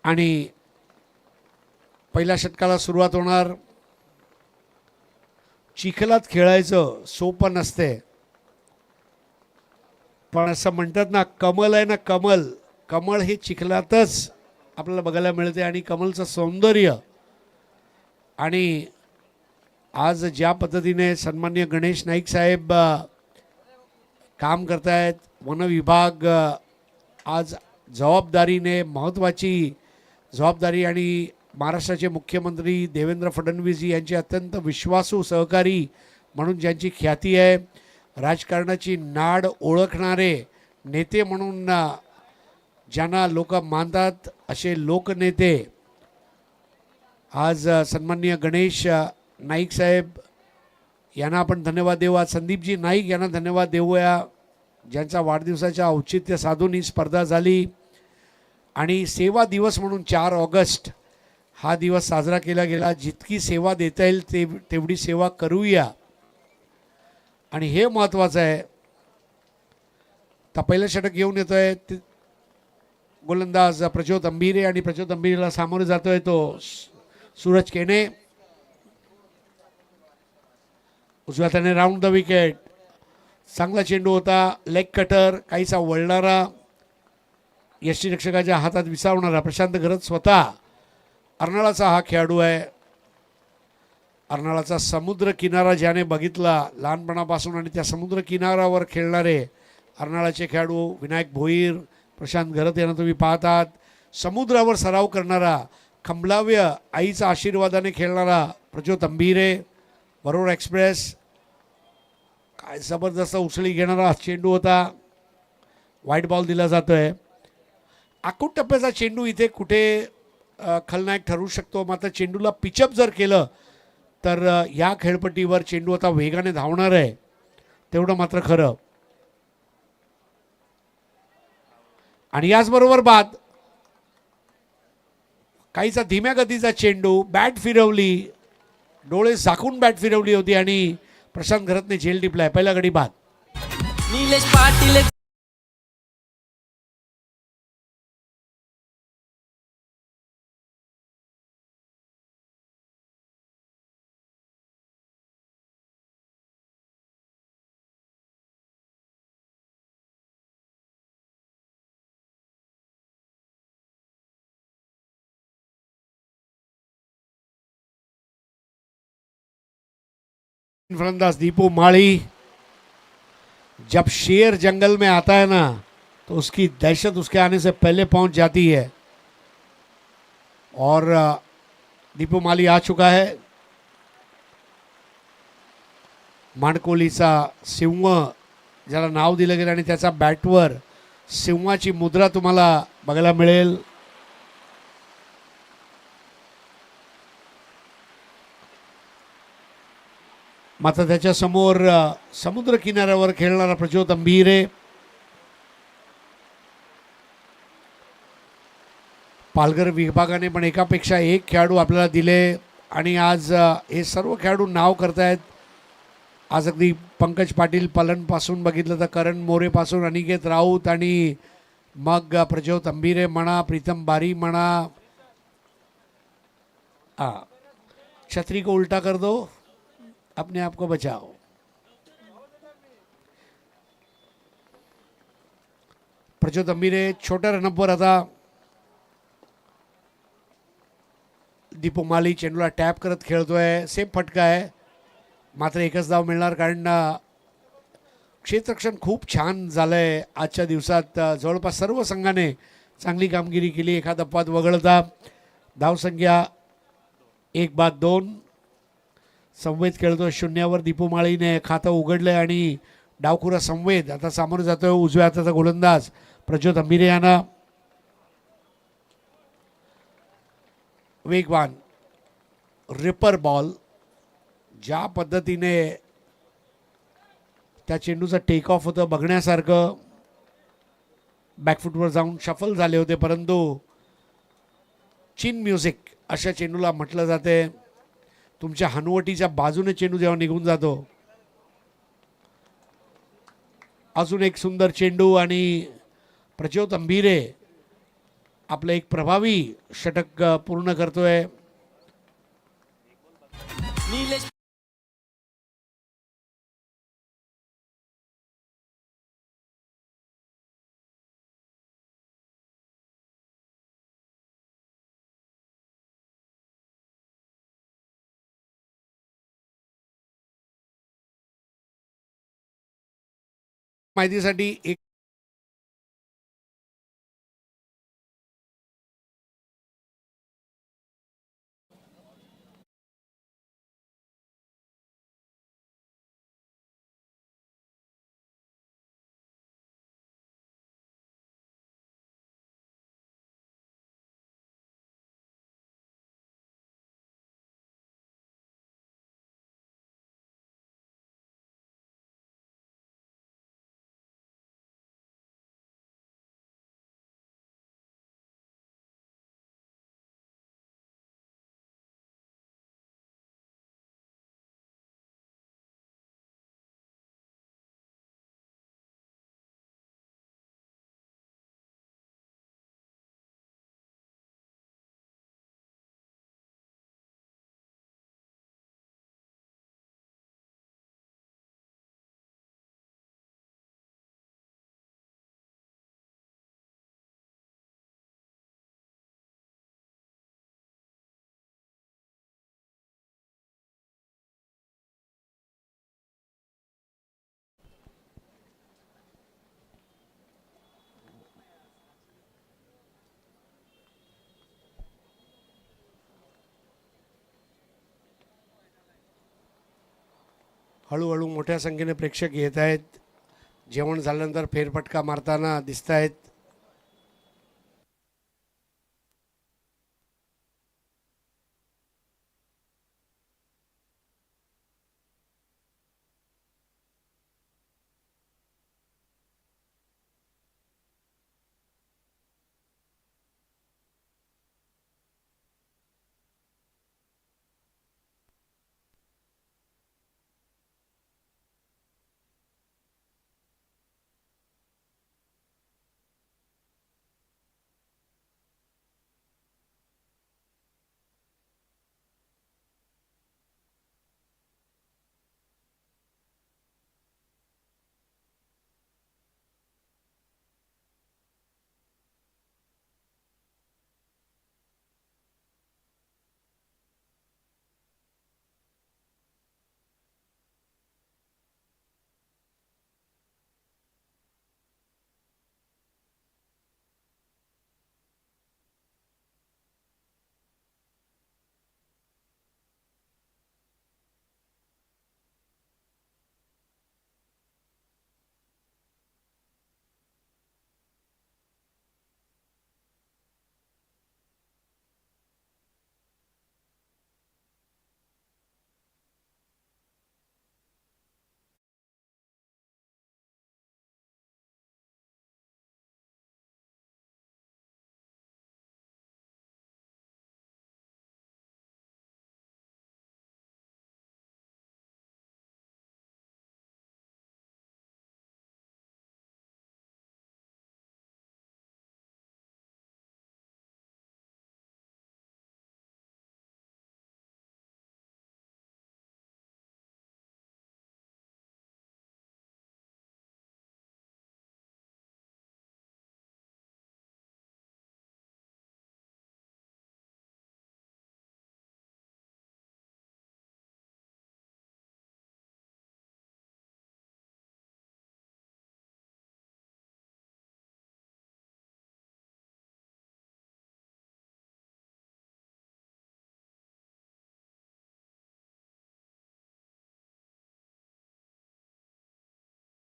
आणि पहिल्या षटकाला सुरुवात होणार। चिखलात खेळायचं सोपं नसते, पण असं म्हणतात ना, कमल आहे ना, कमल, कमळ हे चिखलातच आपल्याला बघायला मिळते आणि कमलचं सौंदर्य। आणि आज ज्या पद्धतीने सन्माननीय गणेश नाईक साहेब काम करतायत, वन विभाग आज जबाबदारीने, महत्त्वाची जबाबदारी, आणि महाराष्ट्राचे मुख्यमंत्री देवेंद्र फडणवीस यांचे अत्यंत विश्वासू सहकारी म्हणून ज्यांची ख्याती आहे, राजकारणाची नाड ओळखणारे नेते म्हणून ज्यांना लोक मानतात, असे लोकनेते आज सन्माननीय गणेश नाईक साहेब यांना आपण धन्यवाद देऊ। आज संदीपजी नाईक यांना धन्यवाद देऊया, ज्यांचा वाढदिवसाच्या औचित्य साधून ही स्पर्धा झाली। आणि सेवा दिवस म्हणून 4 ऑगस्ट हा दिवस साजरा केला गेला। जितकी सेवा देता येईल तेवढी सेवा करूया, आणि हे महत्त्वाचं आहे। तर पहिलं षटक घेऊन येतोय गोलंदाज प्रज्योत अंबिरे, आणि प्रज्योत अंबिरेला सामोरे जातोय तो सूरज केने। उजव्या हाताने राऊंड द विकेट, चांगला चेंडू होता, लेग कटर, काहीसा वळणारा, यष्टीरक्षकाच्या हातात विसावणारा। प्रशांत घरत स्वतः अर्नाळाचा हा खेळाडू आहे। अर्नाळाचा समुद्र किनारा ज्याने बघितला लहानपणापासून, आणि त्या समुद्र किनाऱ्यावर खेळणारे अर्नाळाचे खेळाडू विनायक भोईर, प्रशांत घरत यांना तुम्ही पाहतात। समुद्रावर सराव करणारा, खंबलाव्य आईचा आशीर्वादाने खेळणारा प्रज्योत अंबिरे। वरोड एक्सप्रेस, काय जबरदस्त उचली घेणारा चेंडू होता, व्हाईट बॉल दिला जातोय। आखूड टप्प्याचा चेंडू इथे कुठे खलनायक ठरू शकतो, मात्र चेंडूला पिचअप जर केलं तर या खेळपट्टीवर चेंडू आता वेगाने धावणार आहे, तेवढं मात्र खरं। आणि याचबरोबर बाद, काहीचा धीम्या गतीचा चेंडू, बॅट फिरवली, डोळे झाकून बॅट फिरवली होती, आणि प्रशांत घरतने झेल टिपलाय। पहिला गडी बाद। निलेश पाटील फलंदाज दीपू माली, जब शेर जंगल में आता है ना, तो उसकी दहशत उसके आने से पहले पहुंच जाती है, और दीपू माली आ चुका है। माणकोलीचा सिंह ज्याला नाव दिलं गेलं, आणि त्याचा बॅटवर सिंहाची मुद्रा तुम्हाला बघायला मिळेल। मात्र त्याच्या समोर समुद्र किनाऱ्यावर खेळणारा प्रज्योत अंबिरे। पालघर विभागाने पण एकापेक्षा एक खेळाडू आपल्याला दिले, आणि आज हे सर्व खेळाडू नाव करतायत। आज अगदी पंकज पाटील पलनपासून बघितलं तर करण मोरेपासून अनिकेत राऊत, आणि मग प्रज्योत अंबिरे म्हणा, प्रीतम बारी म्हणा। छतरी को उल्टा कर दो, अपने आप को बचाओ। प्रज्योत अंबिरे छोट्या रनअपवर आता दीपू माली चेंडूला टॅप करत खेळतोय, सेफ फटका आहे, मात्र एकच धाव मिळणार, कारण क्षेत्ररक्षण खूप छान झालंय आजच्या दिवसात। जवळपास सर्व संघाने चांगली कामगिरी केली, एखादा पद वगळता। धावसंख्या 1-2, संवेद खेळतोय शून्यावर। दीपू माळीने खातं उघडलंय, आणि डावखुरा संवेद आता सामोरं जातोय उजव्या हाताचा गोलंदाज प्रज्योत अंबिरे यांना। वेगवान रिपर बॉल, ज्या पद्धतीने त्या चेंडूचं टेक ऑफ होतं बघण्यासारखं। बॅकफुटवर जाऊन शफल झाले होते, परंतु चिन म्युझिक अशा चेंडूला म्हटलं जाते। तुमच्या हनुवटीच्या बाजूने चेंडू जेव्हा निघून जातो। अजून एक सुंदर चेंडू, आणि प्रज्योत अंबिरे आपलं एक प्रभावी षटक पूर्ण करतोय. निलेश माहितीसाठी एक हळूहळू मोठ्या संख्येने प्रेक्षक येत आहेत. जेवण झाल्यानंतर फेरफटका मारताना दिसत आहेत.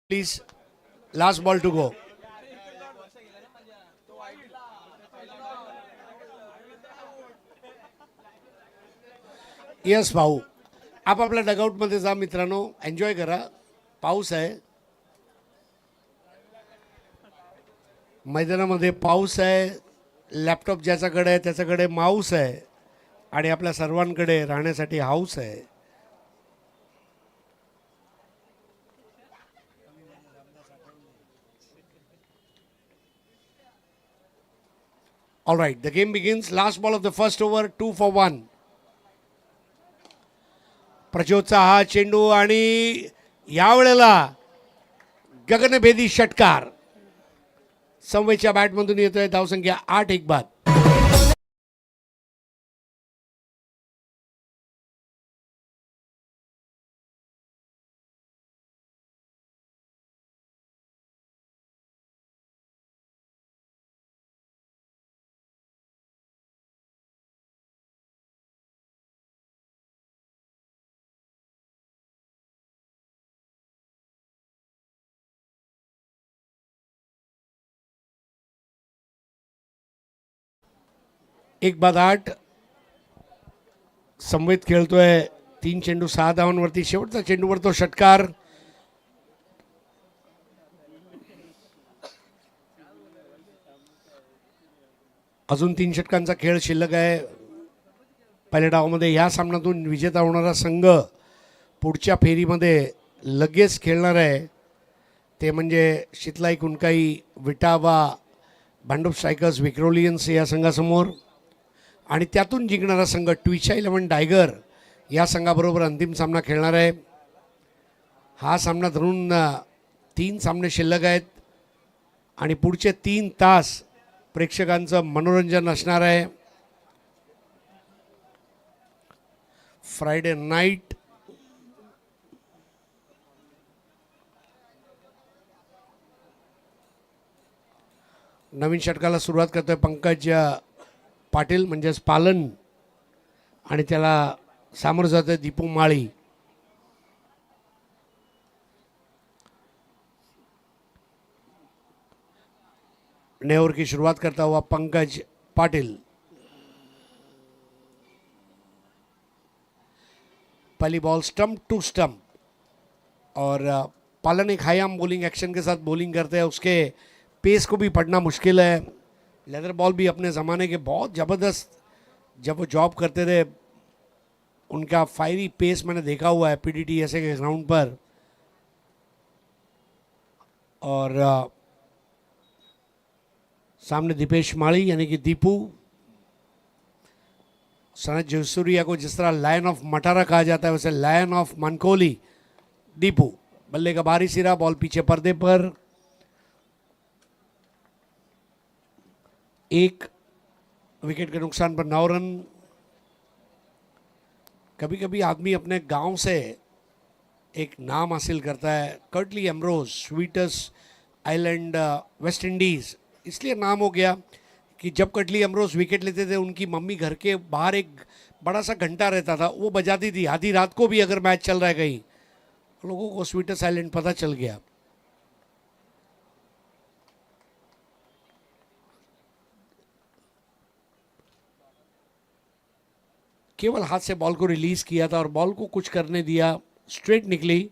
Please last ball to go. Yes भाऊ, आपापल्या डगआउटमध्ये जा मित्रांनो, एन्जॉय करा. पाऊस आहे मैदानामध्ये, पाऊस आहे. लॅपटॉप ज्याच्याकडे आहे त्याच्याकडे माऊस आहे आणि आपल्या सर्वांकडे राहण्यासाठी हाऊस आहे. All right, the game begins. Last ball of the first over, 2 for 1. प्रज्योतचा हा चेंडू आणि यावेळेला गगनभेदी षटकार संवेच्या बॅटमधून येतोय. धावसंख्या 8 एक बाद. एक बाद 8. संवेद खेळतोय 3 चेंडू 6 धावांवरती. शेवटचा चेंडूवर तो षटकार. अजून 3 षटकांचा खेळ शिल्लक आहे. पहिल्या डावामध्ये या सामन्यातून विजेता होणारा संघ पुढच्या फेरीमध्ये लगेच खेळणार आहे. ते म्हणजे शितलाई कुनकाई विटावा भांडूप स्ट्रायकर्स विक्रोलियन्स या संघासमोर, आणि त्यातून जिंकणारा संघ ट्विचा 11 टायगर या संघाबरोबर अंतिम सामना खेळणार आहे. हा सामना धरून 3 सामने शिल्लक आहेत आणि पुढचे 3 तास प्रेक्षकांचं मनोरंजन असणार आहे. फ्रायडे नाईट नवीन षटकाला सुरुवात करतोय पंकज पाटील म्हणजेच पालन, आणि त्याला सामोरं जातोय दीपू माळी. नए ओवर की शुरुआत करता हुआ पंकज पाटिल. पहली बॉल स्टंप टू स्टंप, और पालन एक हाई आर्म बॉलिंग एक्शन के साथ बॉलिंग करते हैं. उसके पेस को भी पढ़ना मुश्किल है. लेदर बॉल भी अपने ज़माने के बहुत ज़बरदस्त, जब वो जॉब करते थे उनका फायरी पेस मैंने देखा हुआ है पीडीटी ऐसे के ग्राउंड पर. और सामने दीपेश माली यानी कि दीपू. सनत जयसूर्या को जिस तरह लायन ऑफ मटारा कहा जाता है वैसे लायन ऑफ मनकोली दीपू. बल्ले का बारी सिरा, बॉल पीछे पर्दे पर. एक विकेट के नुकसान पर 9 रन. कभी कभी आदमी अपने गांव से एक नाम हासिल करता है. Curtly Ambrose, sweetest island West Indies, इसलिए नाम हो गया कि जब कर्टली एम्ब्रोज विकेट लेते थे उनकी मम्मी घर के बाहर एक बड़ा सा घंटा रहता था, वो बजाती थी. आधी रात को भी अगर मैच चल रहा है कहीं, लोगों को स्वीटेस्ट आइलैंड पता चल गया. केवल हाथ से बॉल को रिलीज किया था और बॉल को कुछ करने दिया. स्ट्रेट निकली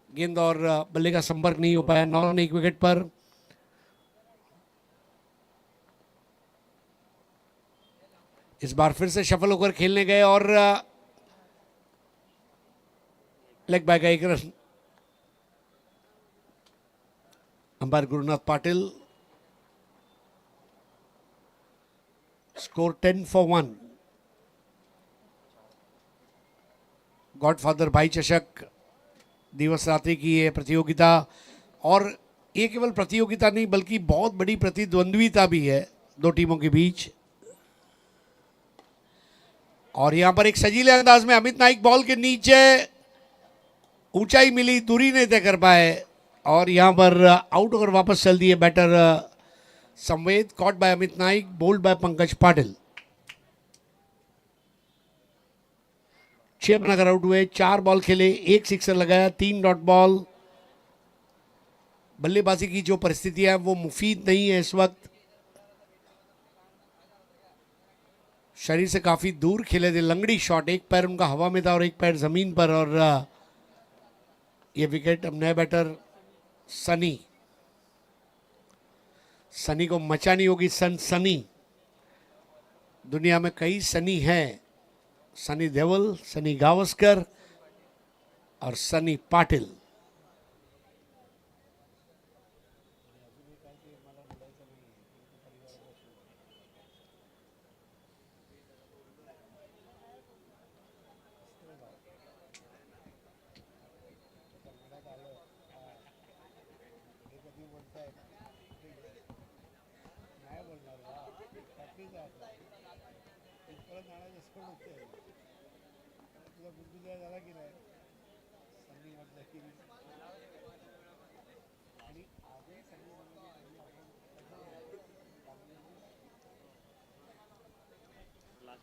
गेंद और बल्ले का संपर्क नहीं हो पाया. 9 रन 1 विकेट पर. इस बार फिर से शफल होकर खेलने गए और लेग बाय का 1 run. Umpire Gurunath Patil. Score 10 for 1. Godfather भाई चषक दिवस रात्रि की ये प्रतियोगिता, और ये केवल प्रतियोगिता नहीं बल्कि बहुत बड़ी प्रतिद्वंद्विता भी है दो टीमों के बीच. और यहां पर एक सजीले अंदाज में अमित नाइक बॉल के नीचे, ऊंचाई मिली, दूरी नहीं तय कर पाए, और यहां पर आउट होकर वापस चल दिए batter Samved. Caught by Amit Naik, bowled by Pankaj Patil. 6 run out हुए. 4 बॉल खेले, 1 सिक्सर लगाया, 3 डॉट बॉल. बल्लेबाजी की जो परिस्थितियां हैं वो मुफीद नहीं है इस वक्त. शरीर से काफी दूर खेले थे. लंगड़ी शॉट, एक पैर उनका हवा में था और एक पैर जमीन पर. और ये विकेट अब नए बैटर सनी. सनी को मचानी होगी सनी. दुनिया में कई सनी हैं. सनी देओल, सनी गावस्कर और Sunny Patil.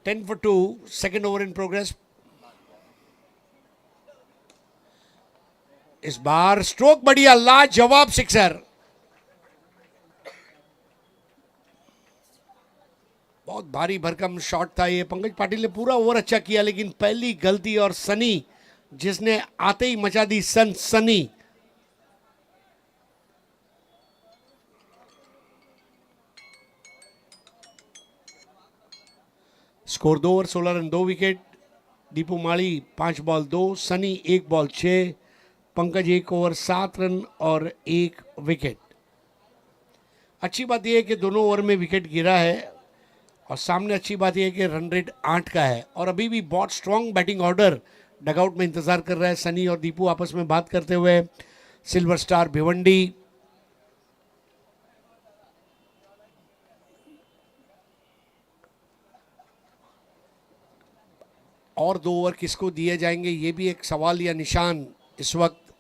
10 for 2, second over in progress. इस बार स्ट्रोक बढ़िया, लाजवाब सिक्सर। बहुत भारी भरकम शॉट था ये। पंकज पाटिल ने पूरा ओवर अच्छा किया, लेकिन पहली गलती और सनी जिसने आते ही मचा दी सनसनी। Score 2 over 16 run 2 wicket. Deepu Mali 5 ball 2, Sunny 1 ball 6, Pankaj 1 over 7 run और 1 विकेट। अच्छी बात यह है कि दोनों ओवर में विकेट गिरा है, और सामने अच्छी बात यह है कि रन रेट 8 का है, और अभी भी बहुत स्ट्रांग बैटिंग ऑर्डर डगआउट में इंतजार कर रहा है। सनी और दीपू आपस में बात करते हुए। सिल्वर स्टार भिवंडी और 2 ओवर किसको दिए जाएंगे, ये भी एक सवाल या निशान इस वक्त।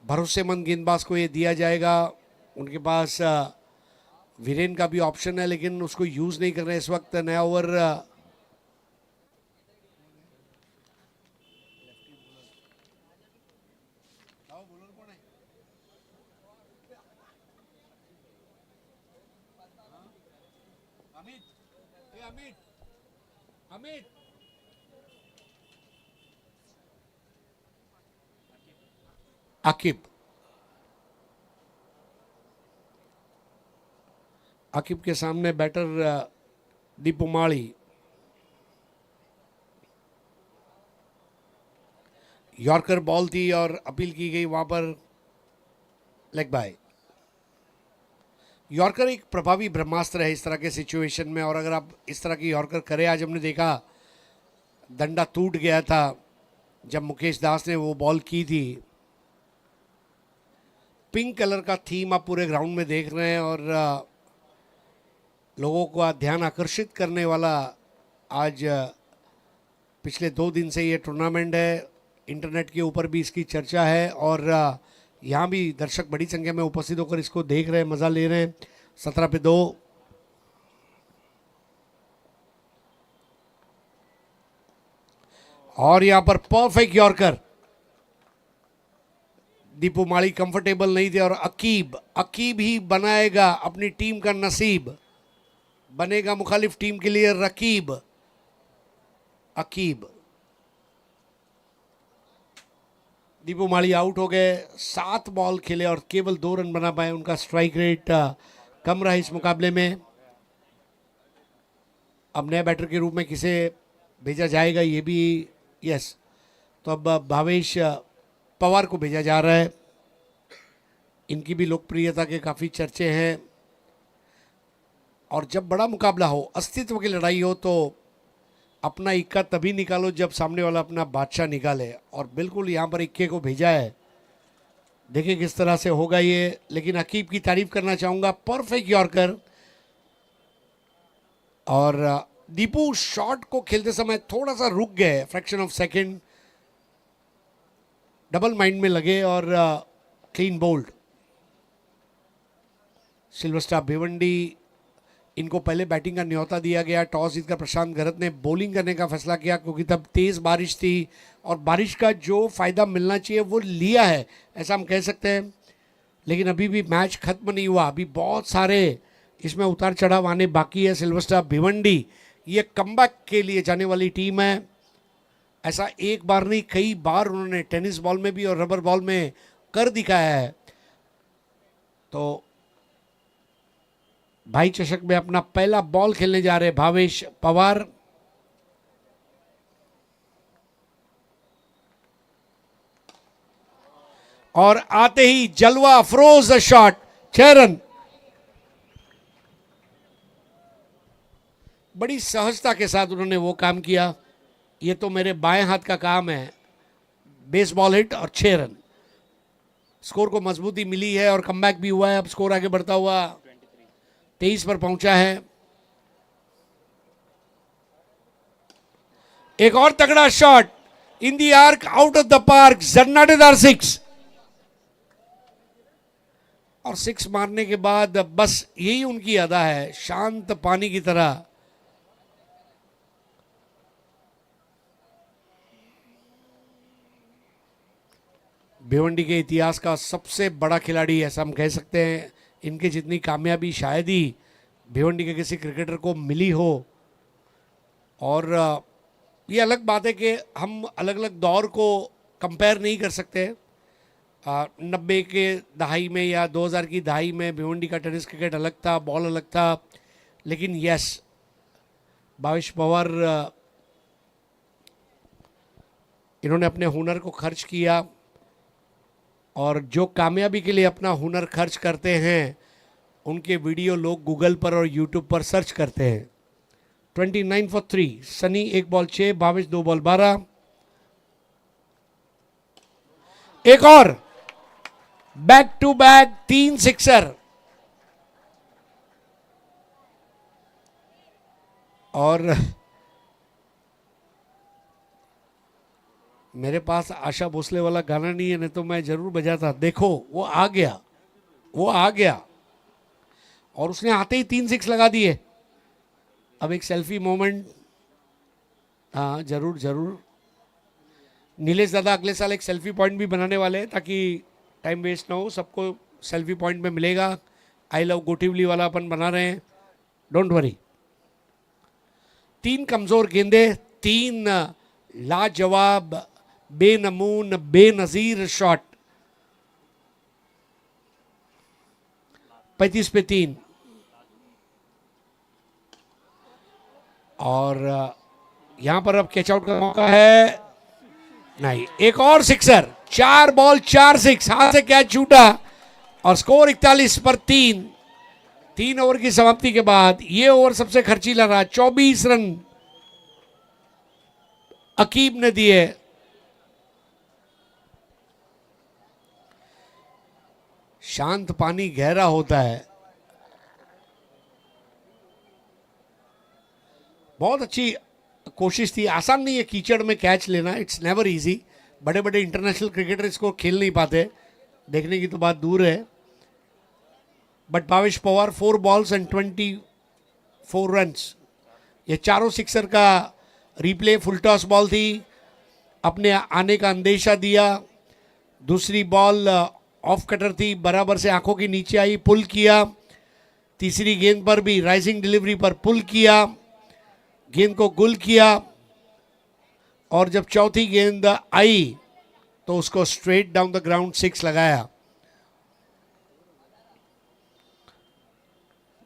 भरोसेमंद गेंदबाज को ये दिया जाएगा। उनके पास वीरेन का भी ऑप्शन है, लेकिन उसको यूज नहीं कर रहे इस वक्त। नया ओवर आकिब। आकिब के सामने बैटर दीपू माली। यॉर्कर बॉल थी और अपील की गई वहां पर लेग बाय। यॉर्कर एक प्रभावी ब्रह्मास्त्र है इस तरह के सिचुएशन में, और अगर आप इस तरह की यॉर्कर करें, आज हमने देखा डंडा टूट गया था जब मुकेश दास ने वो बॉल की थी। पिंक कलर का थीम आप पूरे ग्राउंड में देख रहे हैं, और लोगों का ध्यान आकर्षित करने वाला आज पिछले 2 दिन से ये टूर्नामेंट है। इंटरनेट के ऊपर भी इसकी चर्चा है, और यहाँ भी दर्शक बड़ी संख्या में उपस्थित होकर इसको देख रहे हैं, मज़ा ले रहे हैं। 17 पे 2। और यहाँ पर परफेक्ट यॉर्कर। दीपू माली कंफर्टेबल नहीं थे, और अकीब ही बनाएगा अपनी टीम का नसीब। बनेगा मुखालिफ टीम के लिए रकीब। अकीब। दीपू माली आउट हो गए। 7 बॉल खेले और केवल 2 रन बना पाए। उनका स्ट्राइक रेट कम रहा इस मुकाबले में। अब नए बैटर के रूप में किसे भेजा जाएगा, ये भी यस, तो अब भावेश पवार को भेजा जा रहा है। इनकी भी लोकप्रियता के काफ़ी चर्चे हैं, और जब बड़ा मुकाबला हो, अस्तित्व की लड़ाई हो, तो अपना इक्का तभी निकालो जब सामने वाला अपना बादशाह निकाले, और बिल्कुल यहाँ पर इक्के को भेजा है। देखिए किस तरह से होगा ये। लेकिन अकीब की तारीफ करना चाहूँगा, परफेक्ट यॉर्कर। और दीपू शॉट को खेलते समय थोड़ा सा रुक गए, fraction of second, double mind में लगे, और clean bowled. Silver star Bhiwandi, इनको पहले बैटिंग का न्योता दिया गया। टॉस जीतकर प्रशांत गरत ने बॉलिंग करने का फैसला किया, क्योंकि तब तेज़ बारिश थी, और बारिश का जो फ़ायदा मिलना चाहिए वो लिया है, ऐसा हम कह सकते हैं। लेकिन अभी भी मैच खत्म नहीं हुआ, अभी बहुत सारे इसमें उतार चढ़ाव आने बाकी है। सिल्वर स्टार भिवंडी ये कमबैक के लिए जाने वाली टीम है। ऐसा एक बार नहीं, कई बार उन्होंने टेनिस बॉल में भी और रबर बॉल में कर दिखाया है। तो भाई चषक में अपना पहला बॉल खेलने जा रहे भावेश पवार। और आते ही जलवा, अफरोज शॉट, 6 रन। बड़ी सहजता के साथ उन्होंने वो काम किया। ये तो मेरे बाएं हाथ का काम है। बेसबॉल हिट और 6 रन। स्कोर को मजबूती मिली है और कमबैक भी हुआ है। अब स्कोर आगे बढ़ता हुआ 23 पर पहुंचा है। एक और तगड़ा shot in the arc, out of the park, जन्नाटेदार सिक्स। और सिक्स मारने के बाद बस यही उनकी अदा है, शांत पानी की तरह। भिवंडी के इतिहास का सबसे बड़ा खिलाड़ी ऐसा हम कह सकते हैं। इनकी जितनी कामयाबी शायद ही भिवंडी के किसी क्रिकेटर को मिली हो। और ये अलग बात है कि हम अलग अलग दौर को कंपेयर नहीं कर सकते। 90 के दहाई में या 2000 की दहाई में भिवंडी का टेनिस क्रिकेट अलग था, बॉल अलग था। लेकिन यस, भावेश पवार इन्होंने अपने हुनर को खर्च किया, और जो कामयाबी के लिए अपना हुनर खर्च करते हैं उनके वीडियो लोग गूगल पर और यूट्यूब पर सर्च करते हैं। 29 for 3, Sunny 1 ball 6, Bhavesh 2 ball 12। एक और बैक टू बैक 3 सिक्सर। और मेरे पास आशा भोसले वाला गाना नहीं है, नहीं तो मैं जरूर बजाता। देखो वो आ गया, वो आ गया, और उसने आते ही 3 सिक्स लगा दिए। अब एक सेल्फी मोमेंट, हाँ जरूर जरूर। नीलेश दादा अगले साल एक सेल्फी पॉइंट भी बनाने वाले हैं, ताकि टाइम वेस्ट ना हो, सबको सेल्फी पॉइंट में मिलेगा। आई लव गोटिवली वाला अपन बना रहे हैं, डोंट वरी। 3 कमजोर गेंदे, 3 लाजवाब, बेनमून, बेनजीर शॉट। 35 पे 3। और यहां पर अब कैच आउट का मौका है, नहीं। एक और सिक्सर, 4 बॉल 4 सिक्स, हाथ से कैच छूटा, और स्कोर 41 पर 3। 3 ओवर की समाप्ति के बाद ये ओवर सबसे खर्चीला रहा। 24 रन अकीब ने दिए। शांत पानी गहरा होता है। बहुत अच्छी कोशिश थी। आसान नहीं है कीचड़ में कैच लेना, इट्स नेवर इजी। बड़े बड़े इंटरनेशनल क्रिकेटर इसको खेल नहीं पाते, देखने की तो बात दूर है। But Bhavesh Pawar 4 balls end 24 runs. ये चारों सिक्सर का रिप्ले, फुल टॉस बॉल थी, अपने आने का अंदेशा दिया। दूसरी बॉल ऑफ कटर थी, बराबर से आंखों के नीचे आई, पुल किया। तीसरी गेंद पर भी राइजिंग डिलीवरी पर पुल किया, गेंद को गुल किया। और जब चौथी गेंद आई तो उसको स्ट्रेट डाउन द ग्राउंड 6 लगाया।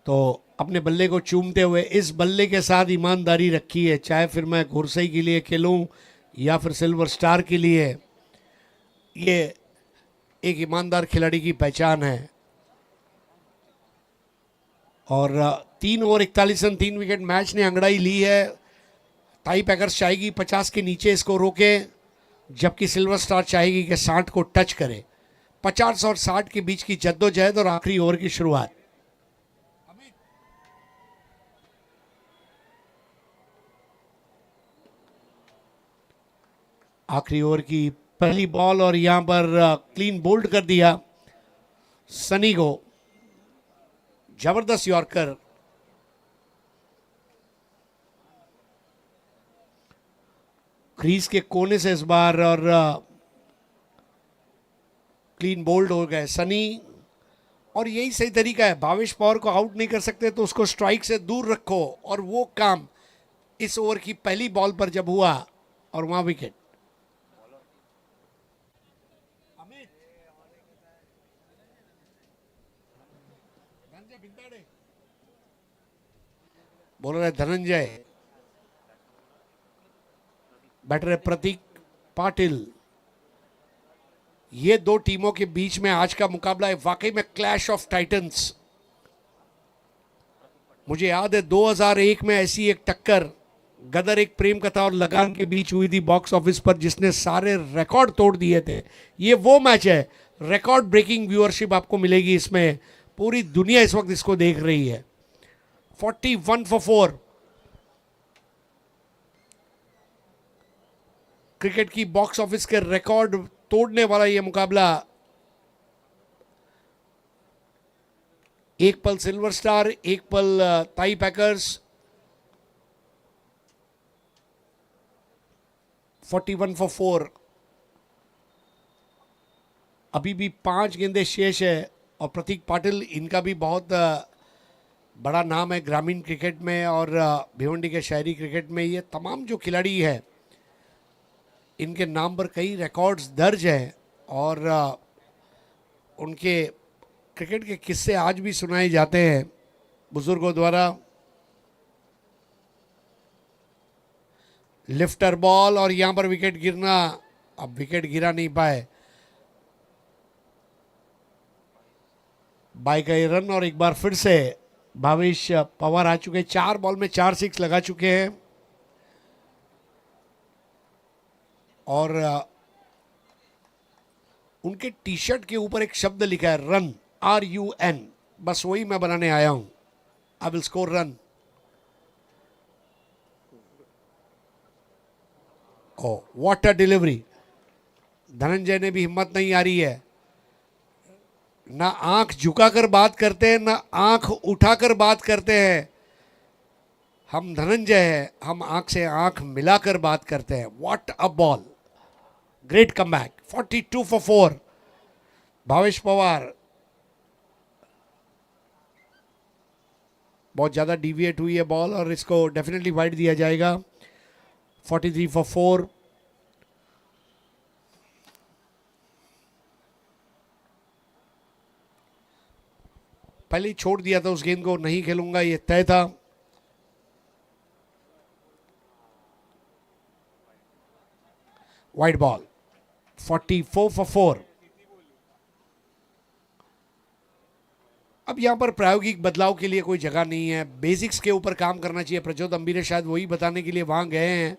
तो अपने बल्ले को चूमते हुए इस बल्ले के साथ ईमानदारी रखी है, चाहे फिर मैं घुरसई के लिए खेलूं या फिर सिल्वर स्टार के लिए। ये एक ईमानदार खिलाड़ी की पहचान है। और 3 ओवर 41 रन 3 विकेट मैच ने अंगड़ाई ली है। टाई पैकर्स चाहेगी 50 के नीचे इसको रोके, जबकि सिल्वर स्टार चाहेगी कि 60 को टच करे। 50 और 60 के बीच की जद्दोजहद और आखिरी ओवर की शुरुआत। आखिरी ओवर की पहली बॉल, और यहां पर क्लीन बोल्ड कर दिया सनी को। जबरदस्त यॉर्कर। क्रीज के कोने से इस बार, और क्लीन बोल्ड हो गए सनी। और यही सही तरीका है। भावेश पवार को आउट नहीं कर सकते तो उसको स्ट्राइक से दूर रखो, और वो काम इस ओवर की पहली बॉल पर जब हुआ, और वहां विकेट। बोल रहे धनंजय, बैटर है प्रतीक पाटिल। ये दो टीमों के बीच में आज का मुकाबला है, वाकई में क्लैश ऑफ टाइटंस। मुझे याद है 2001 में ऐसी एक टक्कर गदर एक प्रेम कथा और लगान के बीच हुई थी बॉक्स ऑफिस पर, जिसने सारे रिकॉर्ड तोड़ दिए थे। ये वो मैच है, रिकॉर्ड ब्रेकिंग व्यूअरशिप आपको मिलेगी इसमें। पूरी दुनिया इस वक्त इसको देख रही है। 41 for 4। क्रिकेट की बॉक्स ऑफिस के रिकॉर्ड तोड़ने वाला यह मुकाबला। एक पल सिल्वर स्टार, एक पल ताई पैकर्स। 41 फॉर 4। अभी भी 5 गेंदें शेष है और प्रतीक पाटिल, इनका भी बहुत बड़ा नाम है ग्रामीण क्रिकेट में और भिवंडी के शहरी क्रिकेट में। ये तमाम जो खिलाड़ी है इनके नाम पर कई रिकॉर्ड्स दर्ज हैं और उनके क्रिकेट के किस्से आज भी सुनाए जाते हैं बुजुर्गों द्वारा। लिफ्टर बॉल और यहां पर विकेट गिरना, अब विकेट गिरा नहीं पाए। बाई का रन और एक बार फिर से भावेश पवार आ चुके हैं। 4 बॉल में 4 6 लगा चुके हैं और उनके टी शर्ट के ऊपर एक शब्द लिखा है रन, RUN। बस वही मैं बनाने आया हूं। I will score run. Oh what a delivery. Dhananjay ने भी हिम्मत नहीं आ रही है, ना आंख झुकाकर बात करते हैं ना आंख उठाकर बात करते हैं। हम धनंजय हैं, हम आंख से आंख मिलाकर बात करते हैं। What a ball, great comeback. 42 for 4। Bhavesh Pawar बहुत ज्यादा डिविएट हुई है बॉल और इसको डेफिनेटली वाइड दिया जाएगा। 43 फॉर 4। पहले ही छोड़ दिया था उस गेंद को, नहीं खेलूंगा ये तय था। Wide ball. 44 फॉर 4। अब यहां पर प्रायोगिक बदलाव के लिए कोई जगह नहीं है, बेसिक्स के ऊपर काम करना चाहिए। प्रज्योत अंबीरे शायद वही बताने के लिए वहां गए हैं।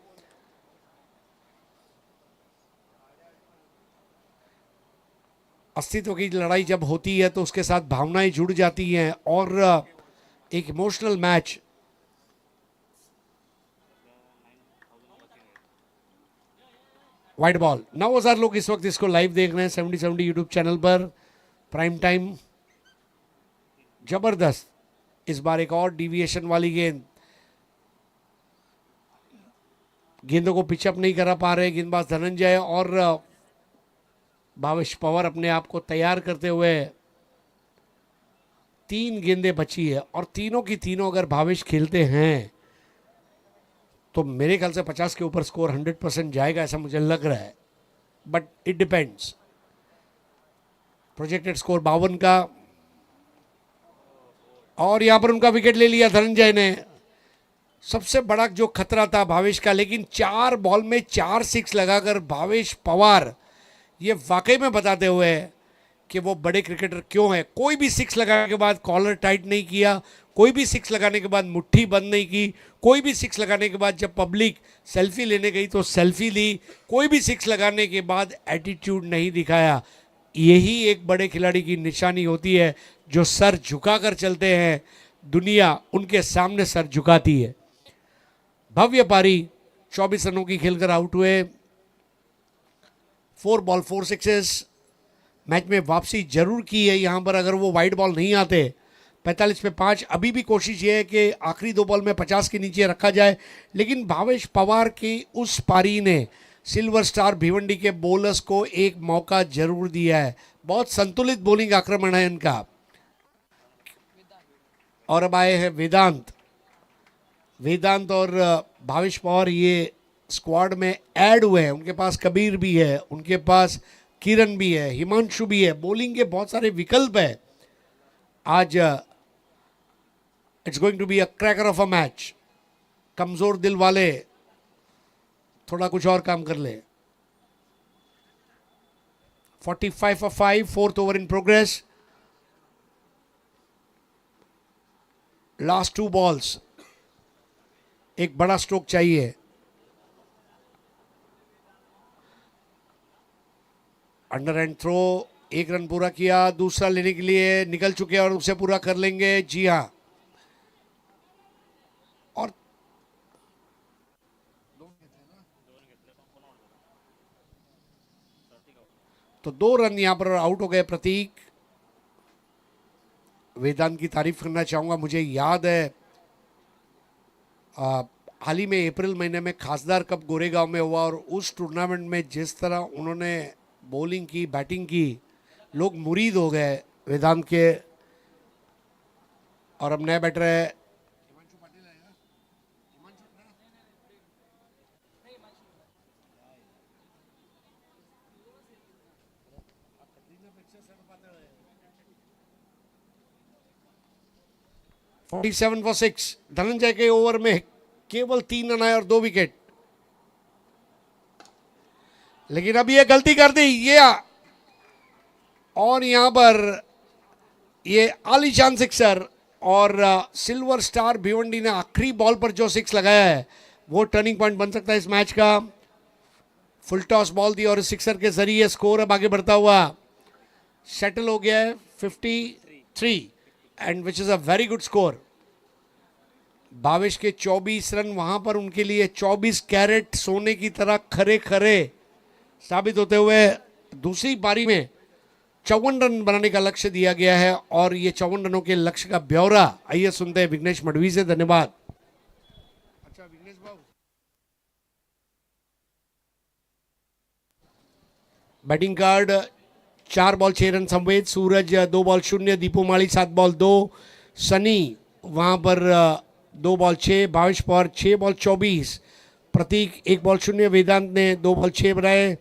अस्तित्व की लड़ाई जब होती है तो उसके साथ भावनाएं जुड़ जाती हैं और एक इमोशनल मैच। Wide ball. 9,000 लोग इस वक्त इसको लाइव देख रहे हैं 70 यूट्यूब चैनल पर, प्राइम टाइम। जबरदस्त। इस बार एक और डिविएशन वाली गेंद। गेंदों को पिचअप नहीं करा पा रहे गेंदबाज धनंजय और भावेश पवार अपने आप को तैयार करते हुए। 3 गेंदें बची है और तीनों की तीनों अगर भावेश खेलते हैं तो मेरे ख्याल से 50 के ऊपर स्कोर 100% जाएगा, ऐसा मुझे लग रहा है। But it depends. Projected score 52 का और यहां पर उनका विकेट ले लिया धनंजय ने। सबसे बड़ा जो खतरा था भावेश का, लेकिन 4 बॉल में 4 6 लगाकर भावेश पवार ये वाकई में बताते हुए कि वो बड़े क्रिकेटर क्यों हैं। कोई भी 6 लगाने के बाद कॉलर टाइट नहीं किया, कोई भी 6 लगाने के बाद मुट्ठी बंद नहीं की, कोई भी 6 लगाने के बाद जब पब्लिक सेल्फी लेने गई तो सेल्फी ली, कोई भी 6 लगाने के बाद एटीट्यूड नहीं दिखाया। यही एक बड़े खिलाड़ी की निशानी होती है, जो सर झुकाकर चलते हैं, दुनिया उनके सामने सर झुकाती है। भव्य पारी 24 रनों की खेलकर आउट हुए। 4 बॉल 4 सिक्सेस। मैच में वापसी जरूर की है यहां पर, अगर वो वाइड बॉल नहीं आते। 45 पे 5। अभी भी कोशिश ये है कि आखिरी 2 बॉल में 50 के नीचे रखा जाए, लेकिन भावेश पवार की उस पारी ने सिल्वर स्टार भिवंडी के बॉलर्स को एक मौका जरूर दिया है। बहुत संतुलित बॉलिंग आक्रमण है इनका। और अब आए हैं वेदांत और भावेश पवार ये स्क्वाड में ऐड हुए हैं। उनके पास कबीर भी है, उनके पास किरण भी है, हिमांशु भी है। बॉलिंग के बहुत सारे विकल्प है। आज it's going to be a cracker of a match. कमजोर दिल वाले थोड़ा कुछ और काम कर ले। 45 for 5, 4th over in progress. Last 2 balls, एक बड़ा स्ट्रोक चाहिए। अंडर एंड थ्रो, 1 रन पूरा किया, दूसरा लेने के लिए निकल चुके और उसे पूरा कर लेंगे। जी हां, और तो 2 रन यहाँ पर आउट हो गए प्रतीक। वेदांत की तारीफ करना चाहूँगा, मुझे याद है हाल ही में अप्रैल महीने में खासदार कप गोरेगांव में हुआ और उस टूर्नामेंट में जिस तरह उन्होंने बॉलिंग की, बैटिंग की, लोग मुरीद हो गए वेदांत के। और अब नए बैटर है 47 फॉर 6। धनंजय के ओवर में केवल 3 रन आए और 2 विकेट। लेकिन अब ये गलती कर दी ये, और यहां पर ये आलीशान सिक्सर। और सिल्वर स्टार भिवंडी ने आखिरी बॉल पर जो 6 लगाया है वो टर्निंग पॉइंट बन सकता है इस मैच का। फुल टॉस बॉल दी और इस सिक्सर के जरिए स्कोर अब आगे बढ़ता हुआ सेटल हो गया है 53 and which is a very good score. Bhavesh K 24 run वहां पर उनके लिए 24 कैरेट सोने की तरह खरे खरे साबित होते हुए दूसरी पारी में 54 रन बनाने का लक्ष्य दिया गया है। और ये 54 रनों के लक्ष्य का ब्यौरा आइए सुनते हैं विघ्नेश मडवी से। धन्यवाद। अच्छा Vighnesh Babu, batting card 4 ball 6 run Samved, Suraj 2 ball 0, Deepu Mali 7 ball 2, Sunny वहां पर 2 ball 6, Bhavesh Pawar 6 ball 24, Prateek 1 ball 0, Vedant ने 2 बॉल 6 बनाए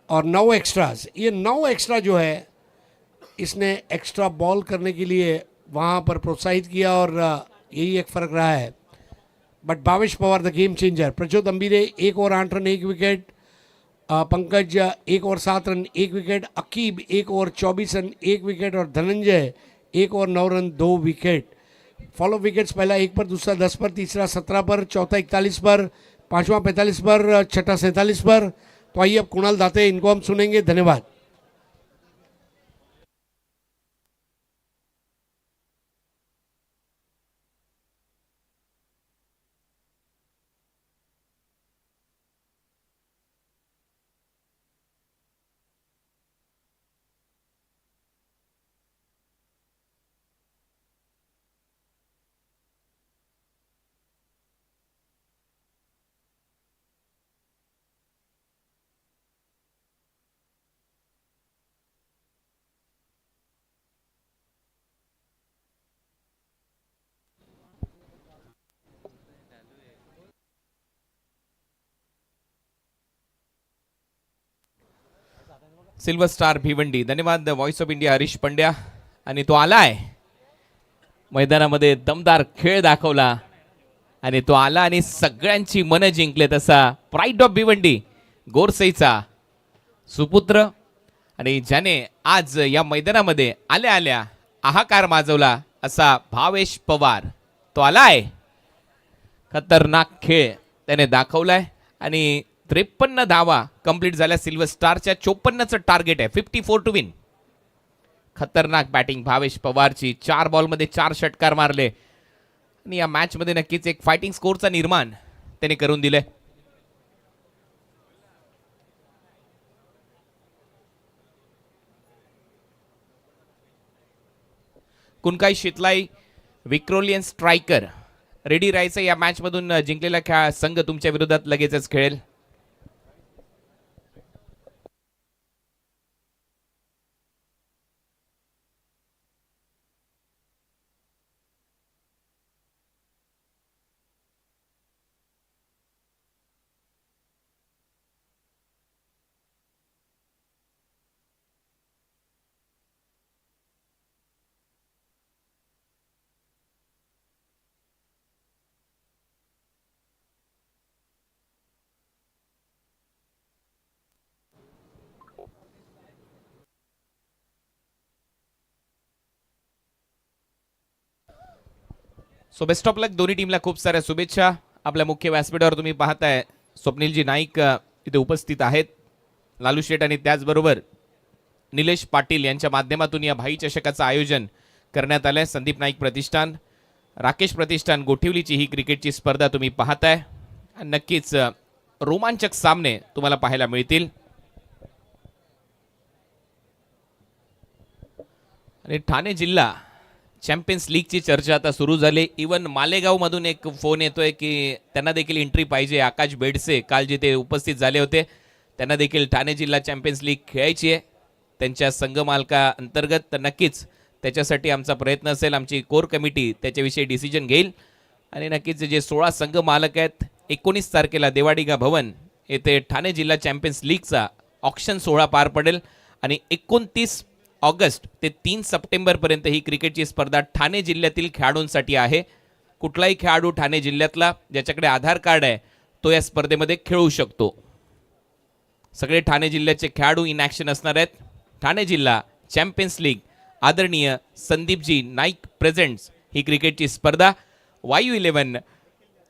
और 9 एक्स्ट्राज। ये 9 एक्स्ट्रा जो है इसने एक्स्ट्रा बॉल करने के लिए वहाँ पर प्रोत्साहित किया और यही एक फ़र्क रहा है। But Bhavesh Pawar the game changer. Prachod Ambire 1 over 8 run 1 wicket, Pankaj 1 over 7 run 1 wicket, Aqib 1 over 24 run 1 wicket और Dhananjay 1 over 9 run 2 wicket. Follow wickets, पहला 1 पर, दूसरा 10 पर, तीसरा 17 पर, चौथा 41 पर, पांचवा 45 पर, छठा 47 पर। तो आइए अब कुणाल दाते इनको हम सुनेंगे। धन्यवाद। सिल्वर स्टार भिवंडी, धन्यवाद voice of India Harish Pandya. आणि तो आलाय मैदानामध्ये, दमदार खेळ दाखवला आणि तो आला आणि सगळ्यांची मन जिंकले। तसा प्राइड ऑफ भिवंडी गोरसेचा सुपुत्र आणि ज्याने आज या मैदानामध्ये आल्या आल्या हाहाकार माजवला असा भावेश पवार, तो आलाय। खतरनाक खेळ त्याने दाखवलाय आणि 53 धावा कंप्लीट झाल्या। सिल्वर स्टारच्या 54चं टार्गेट आहे, 54 टू विन। खतरनाक बॅटिंग भावेश पवारची, 4 बॉलमध्ये 4 षटकार मारले आणि या मॅच मध्ये नक्कीच एक फायटिंग स्कोरचा निर्माण त्याने करून दिले। कुणकाई शितलाई विक्रोलियन स्ट्रायकर रेडी राहायचं। या मॅच मधून जिंकलेला संघ तुमच्या विरोधात लगेचच खेळेल। सो बेस्ट ऑफ लक दोन्ही टीमला, खूप साऱ्या शुभेच्छा। आपल्या मुख्य व्यासपीठावर तुम्ही पाहताय स्वप्नीलजी नाईक इथे उपस्थित आहेत, लालू शेठ आणि त्याचबरोबर निलेश पाटील यांच्या माध्यमातून या भाई चषकाचं आयोजन करण्यात आलंय। संदीप नाईक प्रतिष्ठान, राकेश प्रतिष्ठान गोठिवलीची ही क्रिकेटची स्पर्धा तुम्ही पाहताय। नक्कीच रोमांचक सामने तुम्हाला पाहायला मिळतील। आणि ठाणे जिल्हा चॅम्पियन्स लीगची चर्चा आता सुरू झाली. इवन मालेगावमधून एक फोन येतोय की त्यांना देखील एंट्री पाहिजे. आकाश बेडसे काल जिथे उपस्थित झाले होते त्यांना देखील ठाणे जिल्हा चॅम्पियन्स लीग खेळायची आहे त्यांच्या संघ मालका अंतर्गत. तर नक्कीच त्याच्यासाठी आमचा प्रयत्न असेल. आमची कोर कमिटी त्याच्याविषयी डिसिजन घेईल आणि नक्कीच जे 16 संघ मालक आहेत 19 तारखेला देवाडिगा भवन येथे ठाणे जिल्हा चॅम्पियन्स लीगचा ऑक्शन सोहळा पार पडेल आणि 29 ऑगस्ट ते 3 सप्टेंबरपर्यंत ही क्रिकेटची स्पर्धा ठाणे जिल्ह्यातील खेळाडूंसाठी आहे. कुठलाही खेळाडू ठाणे जिल्ह्यातला ज्याच्याकडे आधार कार्ड आहे तो या स्पर्धेमध्ये खेळू शकतो. सगळे ठाणे जिल्ह्याचे खेळाडू इन ॲक्शन असणार आहेत. ठाणे जिल्हा चॅम्पियन्स लीग आदरणीय संदीपजी नाईक प्रेझेंट्स ही क्रिकेटची स्पर्धा वायू 11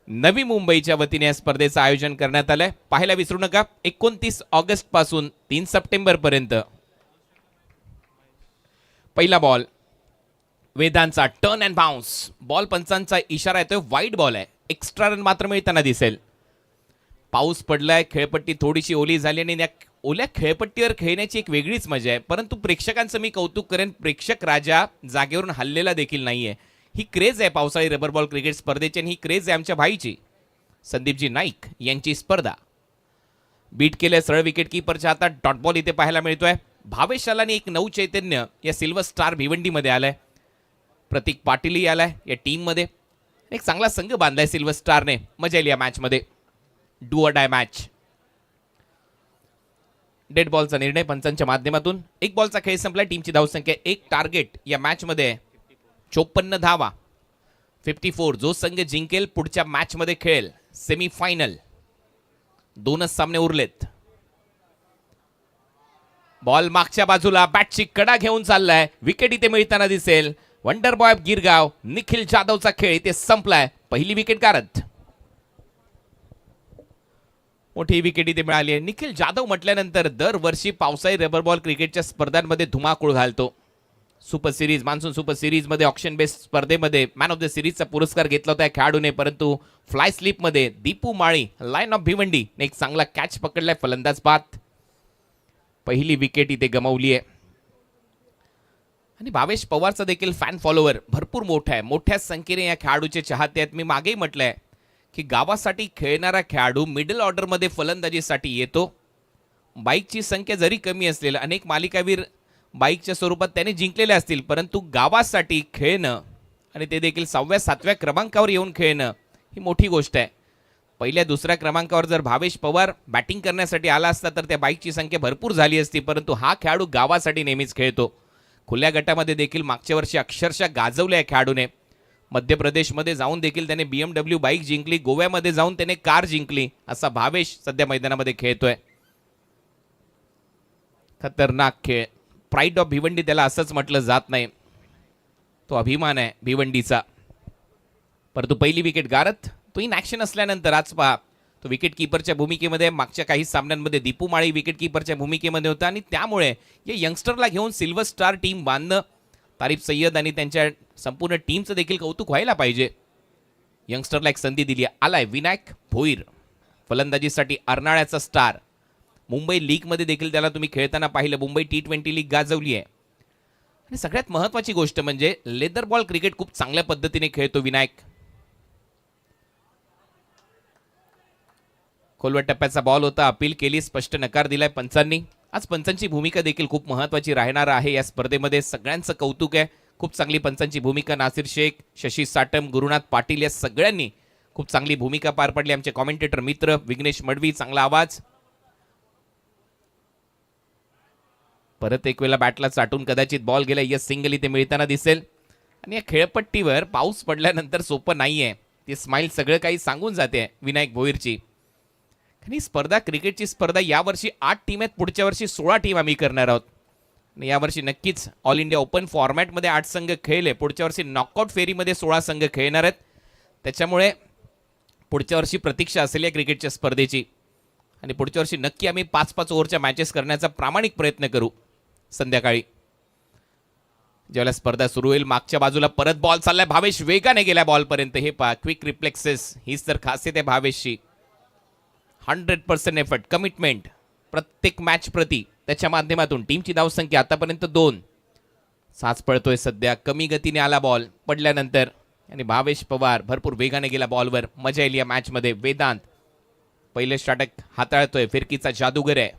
नवी मुंबईच्या वतीने या स्पर्धेचं आयोजन करण्यात आलंय. पाहायला विसरू नका. 29 ऑगस्ट पासून 3 सप्टेंबर पर्यंत. पहिला बॉल वेदांचा टर्न अँड बाउन्स. बॉल पंचांचा इशारा येतोय वाईड बॉल आहे. एक्स्ट्रा रन मात्र मिळताना दिसेल. पाऊस पडलाय, खेळपट्टी थोडीशी ओली झाली आणि या ओल्या खेळपट्टीवर खेळण्याची एक वेगळीच मजा आहे. परंतु प्रेक्षकांचं मी कौतुक करेन, प्रेक्षक राजा जागेवरून हल्लेला देखील नाहीये. ही क्रेज आहे पावसाळी रबर बॉल क्रिकेट स्पर्धेची आणि ही क्रेज आहे आमच्या भाईची संदीपजी नाईक यांची स्पर्धा. बीट केले सरळ विकेट कीपरच्या हातात. डॉट बॉल इथे पाहायला मिळतोय. भावेश आलानी एक नऊ चैतन्य या सिल्वर स्टार भिवंडीमध्ये आलाय. प्रतीक पाटीलही आलाय या टीममध्ये. एक चांगला संघ बांधलाय सिल्वर स्टारने. मजा येईल या मॅचमध्ये. Do a die match. Dead बॉलचा निर्णय पंचांच्या माध्यमातून. एक बॉलचा खेळ संपला. टीमची धावसंख्या 1 टार्गेट या मॅचमध्ये 54 धावा. 54. जो संघ जिंकेल पुढच्या मॅचमध्ये खेळेल सेमीफायनल. 2च सामने उरलेत. बॉल मागच्या बाजूला बॅटची कडा घेऊन चाललाय. विकेट इथे मिळताना दिसेल. वंडर बॉय गिरगाव निखिल जाधवचा खेळ इथे संपलाय. पहिली विकेट गारद. मोठी विकेट इथे मिळाली आहे. निखिल जाधव म्हटल्यानंतर दरवर्षी पावसाळी रबर बॉल क्रिकेटच्या स्पर्धांमध्ये धुमाकूळ घालतो. Super series, monsoon super series मध्ये ऑक्शन बेस्ड स्पर्धेमध्ये मॅन ऑफ द सिरीजचा पुरस्कार घेतला होता खेळाडूने. परंतु फ्लाय स्लिपमध्ये दीपू माळी लाईन ऑफ भिवंडी ने एक चांगला कॅच पकडलाय फलंदाज पाहत. पहिली विकेट इथे गमावली आहे. आणि भावेश पवारचा देखील फॅन फॉलोवर भरपूर मोठा आहे. मोठ्या संख्येने या खेळाडूचे चाहते आहेत. मी मागेही म्हटलंय की गावासाठी खेळणारा खेळाडू मिडल ऑर्डरमध्ये फलंदाजीसाठी येतो. बाईकची संख्या जरी कमी असेल, अनेक मालिकावीर बाईकच्या स्वरूपात त्याने जिंकलेले असतील, परंतु गावासाठी खेळणं आणि ते देखील 6व्या 7व्या क्रमांकावर येऊन खेळणं ही मोठी गोष्ट आहे. पहिल्या 2ऱ्या क्रमांकावर जर भावेश पवार बॅटिंग करण्यासाठी आला असता तर त्या बाईकची संख्या भरपूर झाली असती. परंतु हा खेळाडू गावासाठी नेहमीच खेळतो. खुल्या गटामध्ये देखील मागच्या वर्षी अक्षरशः गाजवले आहे खेळाडूने. मध्य प्रदेशमध्ये जाऊन देखील त्याने BMW बाईक जिंकली. गोव्यामध्ये जाऊन त्याने कार जिंकली. असा भावेश सध्या मैदानामध्ये खेळतोय. खतरनाक खेळ. प्राईड ऑफ भिवंडी त्याला असंच म्हटलं जात नाही. तो अभिमान आहे भिवंडीचा. परंतु पहिली विकेट गारत. तो इन ॲक्शन असल्यानंतर आज पहा तो विकेट कीपरच्या भूमिकेमध्ये. मागच्या काही सामन्यांमध्ये दीपू माळी विकेट कीपरच्या भूमिकेमध्ये होता आणि त्यामुळे या यंगस्टरला घेऊन सिल्वर स्टार टीम बांधणं तारिफ सय्यद आणि त्यांच्या संपूर्ण टीमचं देखील कौतुक व्हायला पाहिजे. यंगस्टरला एक संधी दिली. आलाय विनायक भोईर फलंदाजीसाठी. अर्नाळ्याचा स्टार. मुंबई लीगमध्ये देखील त्याला तुम्ही खेळताना पाहिलं. मुंबई T20 लीग गाजवली आहे. आणि सगळ्यात महत्त्वाची गोष्ट म्हणजे लेदर बॉल क्रिकेट खूप चांगल्या पद्धतीने खेळतो विनायक. खोलवर टप्प्याचा बॉल होता. अपील केली, स्पष्ट नकार दिलाय पंचांनी. आज पंचांची भूमिका देखील खूप महत्त्वाची राहणार आहे या स्पर्धेमध्ये. सगळ्यांचं कौतुक आहे. खूप चांगली पंचांची भूमिका. नासिर शेख, शशी साटम, गुरुनाथ पाटील या सगळ्यांनी खूप चांगली भूमिका पार पडली. आमचे कॉमेंटेटर मित्र विघ्नेश मडवी, चांगला आवाज. परत एक वेळेला बॅटला चाटून कदाचित बॉल गेला. यस, सिंगल इथे मिळताना दिसेल. आणि या खेळपट्टीवर पाऊस पडल्यानंतर सोपं नाहीये. ती स्माइल सगळं काही सांगून जाते विनायक भोईरची. आणि स्पर्धा क्रिकेटची स्पर्धा यावर्षी 8 टीम आहेत. पुढच्या वर्षी 16 टीम आम्ही करणार आहोत. आणि यावर्षी नक्कीच ऑल इंडिया ओपन फॉर्मॅटमध्ये 8 संघ खेळले. पुढच्या वर्षी नॉकआउट फेरीमध्ये 16 संघ खेळणार आहेत. त्याच्यामुळे पुढच्या वर्षी प्रतीक्षा असेल या क्रिकेटच्या स्पर्धेची. आणि पुढच्या वर्षी नक्की आम्ही 5-5 ओव्हरच्या मॅचेस करण्याचा प्रामाणिक प्रयत्न करू. संध्याकाळी ज्यावेळेला स्पर्धा सुरू होईल. मागच्या बाजूला परत बॉल चाललाय. भावेश वेगाने गेला बॉलपर्यंत. हे पहा, क्विक रिफ्लेक्सेस हीच तर खासियत आहे भावेशची. 100% एफर्ट, कमिटमेंट प्रत्येक मॅच प्रती. त्याच्या माध्यमातून टीमची धावसंख्या आतापर्यंत 2. साच पळतोय सध्या, कमी गतीने आला बॉल पडल्यानंतर आणि भावेश पवार भरपूर वेगाने गेला बॉलवर. मजा येईल या मॅचमध्ये. वेदांत पहिले षटक हाताळतोय, फिरकीचा जादूगर आहे.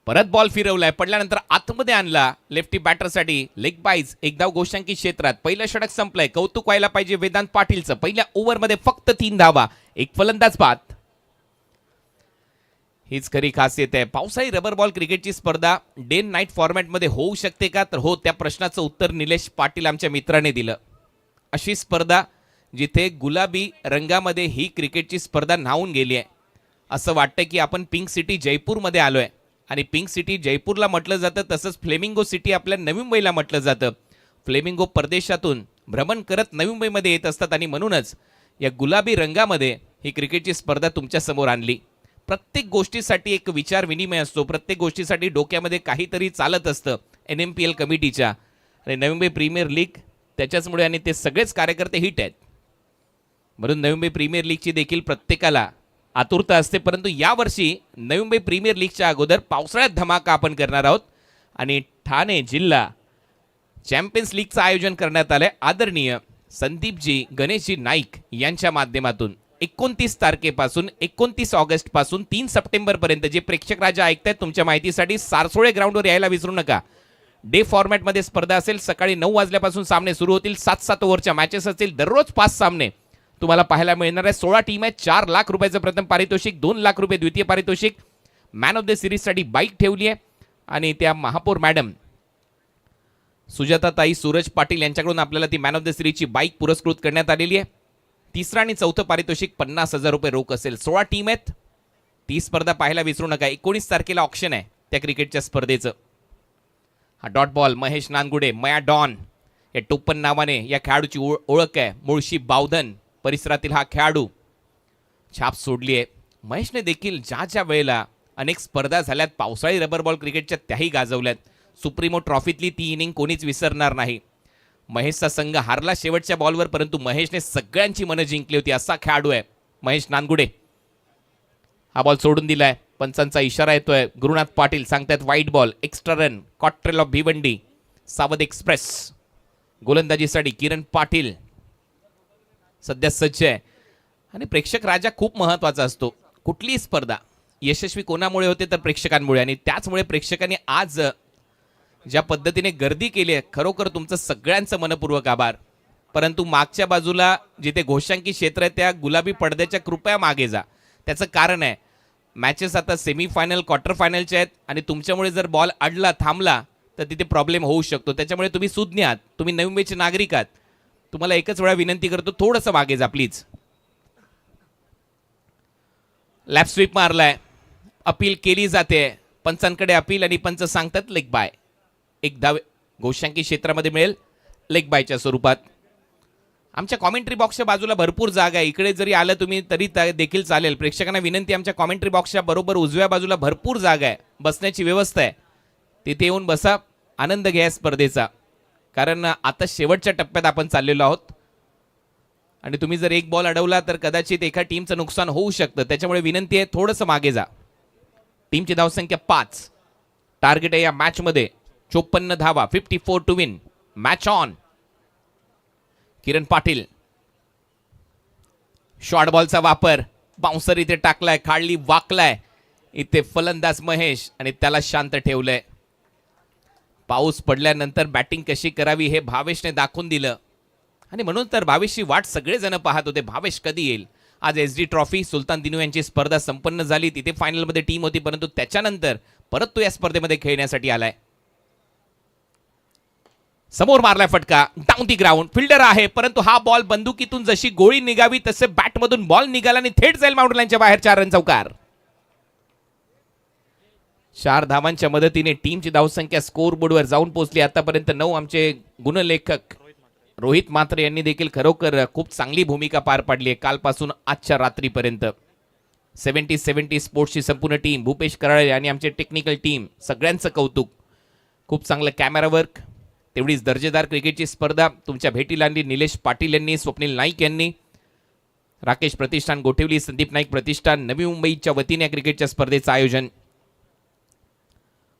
परत बॉल फिरवलाय, पडल्यानंतर आतमध्ये आणला लेफ्टी बॅटरसाठी. लेग बाईज, एक धाव गोशांकी क्षेत्रात. पहिलं षटक संपलंय. कौतुक व्हायला पाहिजे वेदांत पाटीलचं. पहिल्या ओव्हरमध्ये फक्त 3 धावा, एक फलंदाज बाद. हीच खरी खासियत आहे. पावसाळी रबर बॉल क्रिकेटची स्पर्धा डे नाईट फॉर्मॅटमध्ये होऊ शकते का? तर हो, त्या प्रश्नाचं उत्तर निलेश पाटील आमच्या मित्राने दिलं. अशी स्पर्धा जिथे गुलाबी रंगामध्ये ही क्रिकेटची स्पर्धा न्हावून गेली आहे. असं वाटतं की आपण पिंक सिटी जयपूरमध्ये आलोय. आणि पिंक सिटी जयपूरला म्हटलं जातं, तसंच फ्लेमिंगो सिटी आपल्या नवी मुंबईला म्हटलं जातं. फ्लेमिंगो परदेशातून भ्रमण करत नवी मुंबईमध्ये येत असतात आणि म्हणूनच या गुलाबी रंगामध्ये ही क्रिकेटची स्पर्धा तुमच्या समोर आणली. प्रत्येक गोष्टीसाठी एक विचार विनिमय असतो, प्रत्येक गोष्टीसाठी डोक्यामध्ये काहीतरी चालत असतं NMPL कमिटीच्या. आणि नवी मुंबई प्रीमियर लीग त्याच्याचमुळे आणि ते सगळेच कार्यकर्ते हिट आहेत. म्हणून नवी मुंबई प्रीमियर लीगची देखील प्रत्येकाला आतुरता असते. परंतु यावर्षी नवी मुंबई प्रीमियर लीगच्या अगोदर पावसाळ्यात धमाका आपण करणार आहोत आणि ठाणे जिल्हा चॅम्पियन्स लीगचं आयोजन करण्यात आलंय आदरणीय संदीपजी गणेशजी नाईक यांच्या माध्यमातून. 29 तारखेपासून 29 ऑगस्ट पासून 3 सप्टेंबर पर्यंत जे प्रेक्षक राजा ऐकतायत, तुमच्या माहितीसाठी सारसोळे ग्राउंडवर यायला विसरू नका. डे फॉर्मॅटमध्ये स्पर्धा असेल. सकाळी 9 वाजल्यापासून सामने सुरू होतील. 7-7 ओव्हरच्या मॅचेस असतील. दररोज 5 सामने तुम्हाला पाहायला मिळणार आहे. 16 टीम आहेत. 4 लाख रुपयाचं प्रथम पारितोषिक, 2 लाख रुपये द्वितीय पारितोषिक. मॅन ऑफ द सिरीजसाठी बाईक ठेवली आहे आणि त्या महापौर मॅडम सुजाताताई सूरज पाटील यांच्याकडून आपल्याला ती मॅन ऑफ द सिरीजची बाईक पुरस्कृत करण्यात आलेली आहे. तिसरं आणि चौथं पारितोषिक 50,000 रुपये रोख असेल. 16 टीम आहेत. ती स्पर्धा पाहायला विसरू नका. 19 तारखेला ऑप्शन आहे त्या क्रिकेटच्या स्पर्धेचं. हा डॉट बॉल महेश नानगुडे, मया डॉन या टोपन नावाने या खेळाडूची ओळख आहे. मुळशी बावधन परिसरातील हा खेळाडू छाप सोडली आहे. महेशने देखील ज्या ज्या वेळेला अनेक स्पर्धा झाल्यात पावसाळी रबर बॉल क्रिकेटच्या, त्याही गाजवल्यात. सुप्रीमो ट्रॉफीतली ती इनिंग कोणीच विसरणार नाही. महेशचा संघ हारला शेवटच्या बॉलवर, परंतु महेशने सगळ्यांची मनं जिंकली होती. असा खेळाडू आहे महेश नानगुडे. हा बॉल सोडून दिलाय. पंचांचा इशारा येतोय. गुरुनाथ पाटील सांगतायत वाईट ball, extra run. Cottrell of Bhiwandi, सावध एक्सप्रेस. गोलंदाजीसाठी किरण पाटील सध्या सज्ज आहे. आणि प्रेक्षक राजा खूप महत्वाचा असतो. कुठलीही स्पर्धा यशस्वी कोणामुळे होते? तर प्रेक्षकांमुळे. आणि त्याचमुळे प्रेक्षकांनी आज ज्या पद्धतीने गर्दी केली आहे, खरोखर तुमचं सगळ्यांचं मनपूर्वक आभार. परंतु मागच्या बाजूला जिथे घोषांकी क्षेत्र आहे त्या गुलाबी पडद्याच्या कृपया मागे जा. त्याचं कारण आहे, मॅचेस आता सेमीफायनल क्वार्टर फायनलचे आहेत आणि तुमच्यामुळे जर बॉल अडला, थांबला तर तिथे प्रॉब्लेम होऊ शकतो. त्याच्यामुळे तुम्ही सुज्ञ आहात, तुम्ही नवी मुंबईचे नागरिक आहात. तुम्हाला एकच वेळा विनंती करतो, थोडंसं मागे जा प्लीज. लॅप स्वीप मारलाय. अपील केली जाते. पंचांकडे अपील आणि पंच सांगतात लेग बाय. एक धाव घोषांकी क्षेत्रामध्ये मिळेल लेग बायच्या स्वरूपात. आमच्या कॉमेंट्री बॉक्सच्या बाजूला भरपूर जागा आहे. इकडे जरी आलं तुम्ही तरी देखील चालेल. प्रेक्षकांना विनंती, आमच्या कॉमेंट्री बॉक्सच्या बरोबर उजव्या बाजूला भरपूर जागा आहे, बसण्याची व्यवस्था आहे. तिथे येऊन बसा, आनंद घ्या स्पर्धेचा. कारण आता शेवटच्या टप्प्यात आपण चाललेलो आहोत आणि तुम्ही जर एक बॉल अडवला तर कदाचित एका टीमचं नुकसान होऊ शकतं. त्याच्यामुळे विनंती आहे, थोडंसं मागे जा. टीमची धावसंख्या 5. टार्गेट आहे या मॅचमध्ये 54 धावा, 54 to win. Match on. Kiran Patil, short बॉलचा वापर. बाउन्सर इथे टाकलाय, खाडली वाकलाय. इथे फलंदाज महेश आणि त्याला शांत ठेवलंय. पाऊस पडल्यानंतर बॅटिंग कशी करावी हे भावेशने दाखवून दिलं आणि म्हणून तर भावेशची वाट सगळेजण पाहत होते. भावेश कधी येईल? आज SD ट्रॉफी सुलतान दिनू यांची स्पर्धा संपन्न झाली. तिथे फायनलमध्ये टीम होती, परंतु त्याच्यानंतर परत तो या स्पर्धेमध्ये खेळण्यासाठी आलाय. समोर मारलाय फटका, डाऊन दी ग्राउंड. फिल्डर आहे, परंतु हा बॉल बंदुकीतून जशी गोळी निघावी तसे बॅटमधून बॉल निघाला आणि थेट जाईल माउंट लाईनच्या बाहेर. 4 रन चौकार. 4 धावांच्या मदतीने टीमची धावसंख्या स्कोअर बोर्डवर जाऊन पोहोचली. आतापर्यंत 9. आमचे गुणलेखक रोहित मात्रे यांनी देखील खरोखर खूप चांगली भूमिका पार पाडली आहे कालपासून आजच्या रात्रीपर्यंत. 70-70 स्पोर्ट्सची संपूर्ण टीम, भूपेश कराळे आणि आमचे टेक्निकल टीम, सगळ्यांचं कौतुक. खूप चांगलं कॅमेरा वर्क. तेवढीच दर्जेदार क्रिकेटची स्पर्धा तुमच्या भेटीला आणली निलेश पाटील यांनी, स्वप्नील नाईक यांनी, राकेश प्रतिष्ठान गोठेवली, संदीप नाईक प्रतिष्ठान, नवी मुंबईच्या वतीने क्रिकेटच्या स्पर्धेचं आयोजन.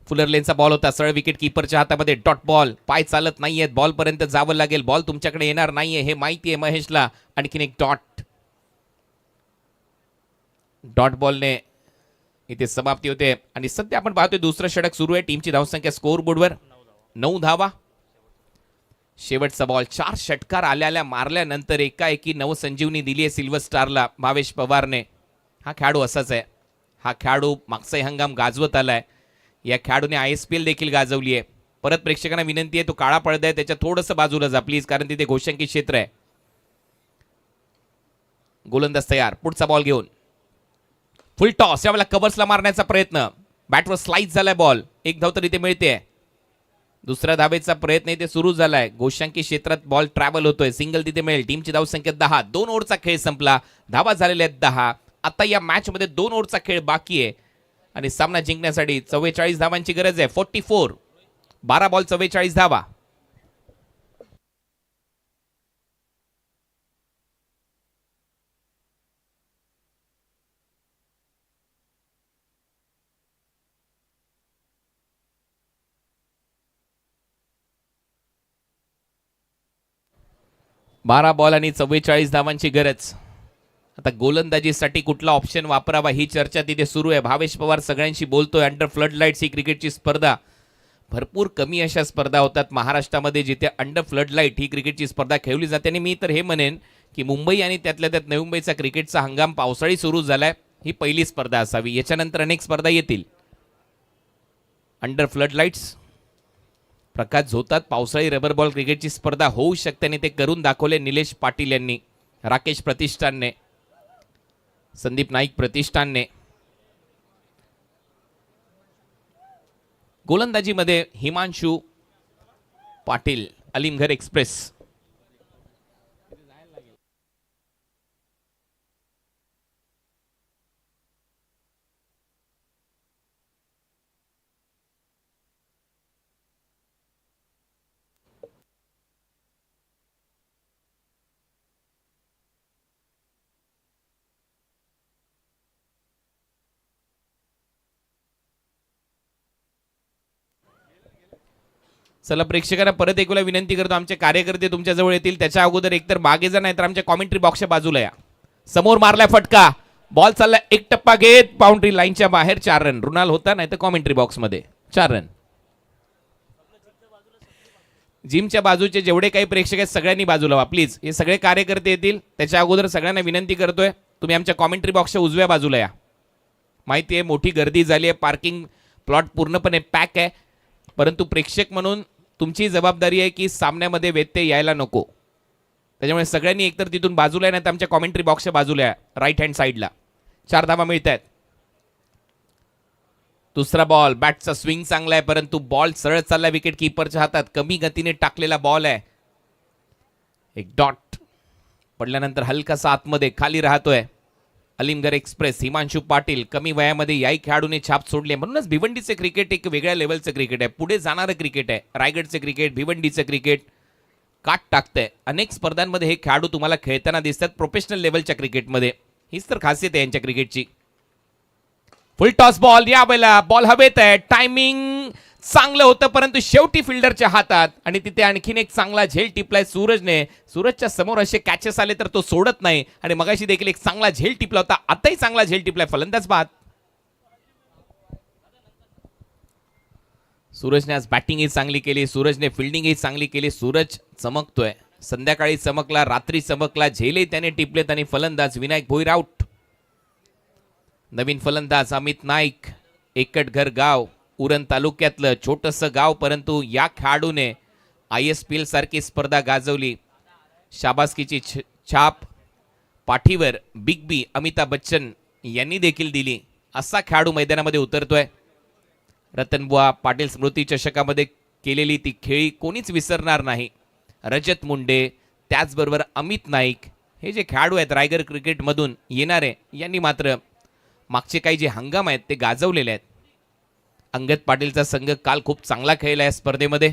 फुलर लेनचा बॉल होता, सरळ विकेट कीपरच्या हातामध्ये. डॉट बॉल, पाय चालत नाहीयेत, बॉल पर्यंत जावं लागेल, बॉल तुमच्याकडे येणार नाहीये हे माहिती आहे महेशला. आणखीन एक डॉट बॉलने इथे समाप्ती होते. आणि सध्या आपण पाहतोय दुसरं षटक सुरू आहे. टीमची धावसंख्या स्कोअर बोर्डवर 9 धावा. शेवटचा बॉल 4 षटकार आल्या मारल्यानंतर एकाएकी नवसंजीवनी दिली आहे सिल्वर स्टारला भावेश पवारने. हा खेळाडू असाच आहे. हा खेळाडू मागचाही हंगाम गाजवत आलाय. या खेळाडूने ISPL देखील गाजवली आहे. परत प्रेक्षकांना विनंती आहे, तो काळा पडदा आहे त्याच्या थोडंसं बाजूला जा प्लीज, कारण तिथे घोषंकी क्षेत्र आहे. गोलंदाज तयार, पुढचा बॉल घेऊन फुल टॉस. यावेळेला कव्हर्सला मारण्याचा प्रयत्न, बॅटवर स्लाइस झालाय बॉल. एक धाव तर इथे मिळते. दुसऱ्या धावेचा प्रयत्न इथे सुरू झालाय. घोषांकी क्षेत्रात बॉल ट्रॅव्हल होतोय, सिंगल तिथे मिळेल. टीमची धावसंख्या 10. 2 ओव्हरचा खेळ संपला, धावा झालेल्या आहेत 10. आता या मॅच मध्ये 2 ओव्हरचा खेळ बाकी आहे आणि सामना जिंकण्यासाठी 44 धावांची गरज आहे. 44, 12 बॉल 44 धावा. बारा बॉल आणि 44 धावांची गरज. आता गोलंदाजीसाठी कुठला ऑप्शन वापरावा ही चर्चा तिथे सुरू आहे. भावेश पवार सगळ्यांशी बोलतोय. अंडर फ्लड लाईट्स ही क्रिकेटची स्पर्धा, भरपूर कमी अशा स्पर्धा होतात महाराष्ट्रामध्ये जिथे अंडर फ्लड लाईट ही क्रिकेटची स्पर्धा खेळली जाते. आणि मी तर हे म्हणेन की मुंबई आणि त्यातल्या त्यात नवी मुंबईचा क्रिकेटचा हंगाम पावसाळी सुरू झालाय, ही पहिली स्पर्धा असावी. याच्यानंतर अनेक स्पर्धा येतील. अंडर फ्लड लाईट्स प्रकाश झोतात पावसाळी रबर बॉल क्रिकेटची स्पर्धा होऊ शकते आणि ते करून दाखवले निलेश पाटील यांनी, राकेश प्रतिष्ठानने, संदीप नाईक प्रतिष्ठानने. गोलंदाजीमध्ये हिमांशू पाटील, अलीमघर एक्सप्रेस. चला प्रेक्षकांना परत एकवेळा विनंती करतो, आमचे कार्यकर्ते तुमच्या जवळ येतील त्याच्या अगोदर एकतर मागे जा, नाहीतर आमच्या कॉमेंट्री बॉक्सच्या बाजूला या. समोर मारलाय फटका, बॉल चालला एक टप्पा घेत बाउंड्री लाईनच्या बाहेर. 4 रन. रुणाल होता, नाही तर कॉमेंट्री बॉक्स मध्ये 4 रन. जिमच्या बाजूचे जेवढे काही प्रेक्षक आहेत सगळ्यांनी बाजूला व्हा प्लीज. हे सगळे कार्यकर्ते येतील त्याच्या अगोदर सगळ्यांना विनंती करतोय, तुम्ही आमच्या कॉमेंट्री बॉक्सच्या उजव्या बाजूला या. माहिती आहे मोठी गर्दी झाली आहे, पार्किंग प्लॉट पूर्णपणे पॅक आहे, परंतु प्रेक्षक म्हणून तुमची जबाबदारी आहे की सामन्यामध्ये व्यत्यय यायला नको. त्याच्यामुळे सगळ्यांनी एकतर तिथून बाजूला नाही तर आमच्या कॉमेंट्री बॉक्सच्या बाजूला आहे, राईट हँड साईडला. 4 धावा मिळत आहेत. दुसरा बॉल, बॅटचा स्विंग चांगला आहे परंतु बॉल सरळ चालला विकेट कीपरच्या हातात. कमी गतीने टाकलेला बॉल आहे. एक डॉट पडल्यानंतर हलकासा आतमध्ये खाली राहतोय. अलीमघर एक्सप्रेस, हिमांशू पाटील. कमी वयामध्ये याही खेळाडूने छाप सोडली, म्हणूनच भिवंडीचे क्रिकेट एक वेगळ्या लेवलचं क्रिकेट आहे, पुढे जाणारं क्रिकेट आहे. रायगडचे क्रिकेट, भिवंडीचं क्रिकेट काट टाकतंय. अनेक स्पर्धांमध्ये हे खेळाडू तुम्हाला खेळताना दिसतात प्रोफेशनल लेवलच्या क्रिकेटमध्ये. हीच तर खासियत आहे यांच्या क्रिकेटची. फुल टॉस बॉल, या वेळेला बॉल हवेत आहे. टायमिंग चांगलं होतं परंतु शेवटी फिल्डरच्या हातात. आणि तिथे आणखीन एक चांगला झेल टिपलाय सूरजने. सूरजच्या समोर असे कॅचेस आले तर तो सोडत नाही आणि मगाशी देखील एक चांगला झेल टिपला होता, आताही चांगला झेल टिपलाय. फलंदाज बाद. सूरजने आज बॅटिंगही चांगली केली, सूरजने फिल्डिंगही चांगली केली. सूरज चमकतोय, संध्याकाळी चमकला, रात्री चमकला. झेलही त्याने टिपलेत आणि फलंदाज विनायक भोईर आउट. नवीन फलंदाज अमित नाईक. एकटघर गाव, उरण तालुक्यातलं छोटंसं गाव, परंतु या खेळाडूने ISPL सारखी स्पर्धा गाजवली. शाबासकीची छाप पाठीवर बिग बी अमिताभ बच्चन यांनी देखील दिली. असा खेळाडू मैदानामध्ये उतरतोय. रतनबुवा पाटील स्मृती चषकामध्ये केलेली ती खेळी कोणीच विसरणार नाही. रजत मुंडे, त्याचबरोबर अमित नाईक हे जे खेळाडू आहेत रायगड क्रिकेटमधून येणारे, यांनी मात्र मागचे काही जे हंगाम आहेत ते गाजवलेले आहेत. अंगद पाटीलचा संघ काल खूप चांगला खेळला या स्पर्धेमध्ये,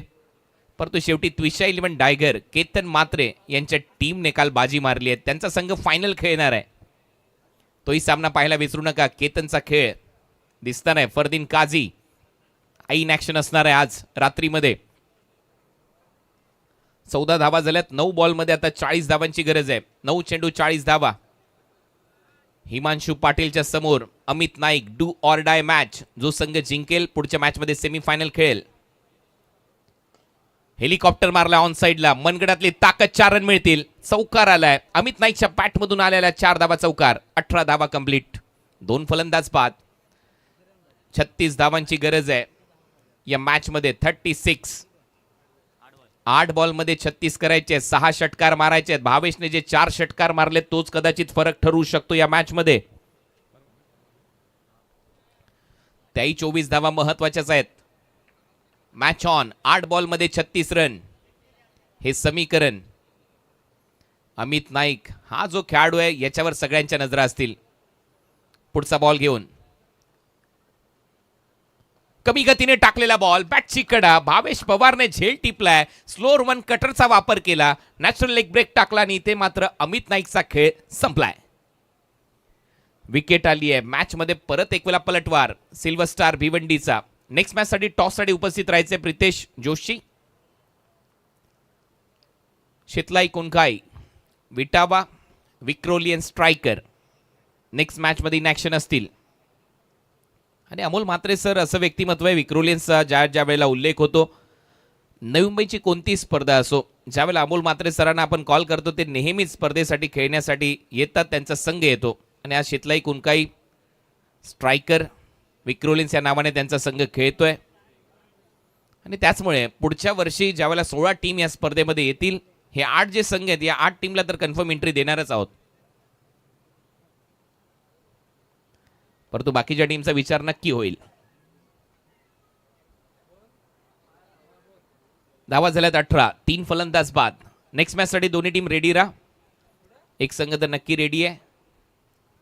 परंतु शेवटी त्विषा 11 डायगर, केतन मात्रे यांच्या टीमने काल बाजी मारली आहे. त्यांचा संघ फायनल खेळणार आहे, तोही सामना पाहायला विसरू नका. केतनचा खेळ दिसताना फरदीन काझी इन ऍक्शन असणार आहे आज रात्रीमध्ये. 14 धावा झाल्यात 9 बॉलमध्ये. आता 40 धावांची गरज आहे. 9 चेंडू 40 धावा. हिमांशू पाटीलच्या समोर Amit Naik. Do or die match. जो संघ जिंकेल पुढच्या मॅचमध्ये सेमीफायनल खेळेल. हेलिकॉप्टर मारला ऑन साइडला. मनगडातली ताकद 4 रन मिळतील. चौकार आलाय अमित नाईकच्या बॅटमधून आलेला 4 धावा चौकार. 18 धावा कंप्लीट. 2 फलंदाज बाद. 36 धावांची गरज आहे या मॅच मध्ये. 36. 8 बॉलमध्ये 36 करायचे. 6 षटकार मारायचे. भावेशने जे 4 षटकार मारले तोच कदाचित फरक ठरवू शकतो या मॅच मध्ये. त्याही 24 धावा महत्वाच्याच आहेत. Match on. 8 बॉलमध्ये 36 रन. हे समीकरण अमित नाईक हा जो खेळाडू आहे याच्यावर सगळ्यांच्या नजरा असतील. पुढचा बॉल घेऊन कमी गतीने टाकलेला बॉल. बॅटची कडा. भावेश पवारने झेल टिपलाय. स्लोअर वन कटरचा वापर केला. नॅचरल लेग ब्रेक टाकला आणि ते मात्र अमित नाईकचा खेळ संपलाय. विकेट आली आहे. मॅच मध्ये परत एक वेळा पलटवार सिल्वर स्टार भिवंडीचा. नेक्स्ट मॅच साठी टॉस साठी उपस्थित राहायचे प्रितेश जोशी, शितलाई कुनकाई, विटावा, विक्रोलियन स्ट्रायकर नेक्स्ट मॅच मध्ये इन ऍक्शन असतील. आणि अमोल म्हात्रे सर असं व्यक्तिमत्व आहे विक्रोलियन्सचा ज्या वेळेला उल्लेख होतो. नवी मुंबईची कोणती स्पर्धा असो, ज्यावेळेला अमोल म्हात्रे सरांना आपण कॉल करतो ते नेहमीच स्पर्धेसाठी खेळण्यासाठी येतात. त्यांचा संघ येतो. आणि आज शितलाई कुनकाई स्ट्रायकर विक्रोलियन्स या नावाने त्यांचा संघ खेळतोय. आणि त्याचमुळे पुढच्या वर्षी ज्यावेळेला 16 टीम या स्पर्धेमध्ये येतील, हे 8 जे संघ आहेत या 8 टीमला तर कन्फर्म एंट्री देणारच आहोत. परंतु बाकीच्या टीमचा विचार नक्की होईल. धावा झाल्यात 18. 3 फलंदाज बाद. नेक्स्ट मॅच साठी दोन्ही टीम रेडी राहा. एक संघ तर नक्की रेडी आहे.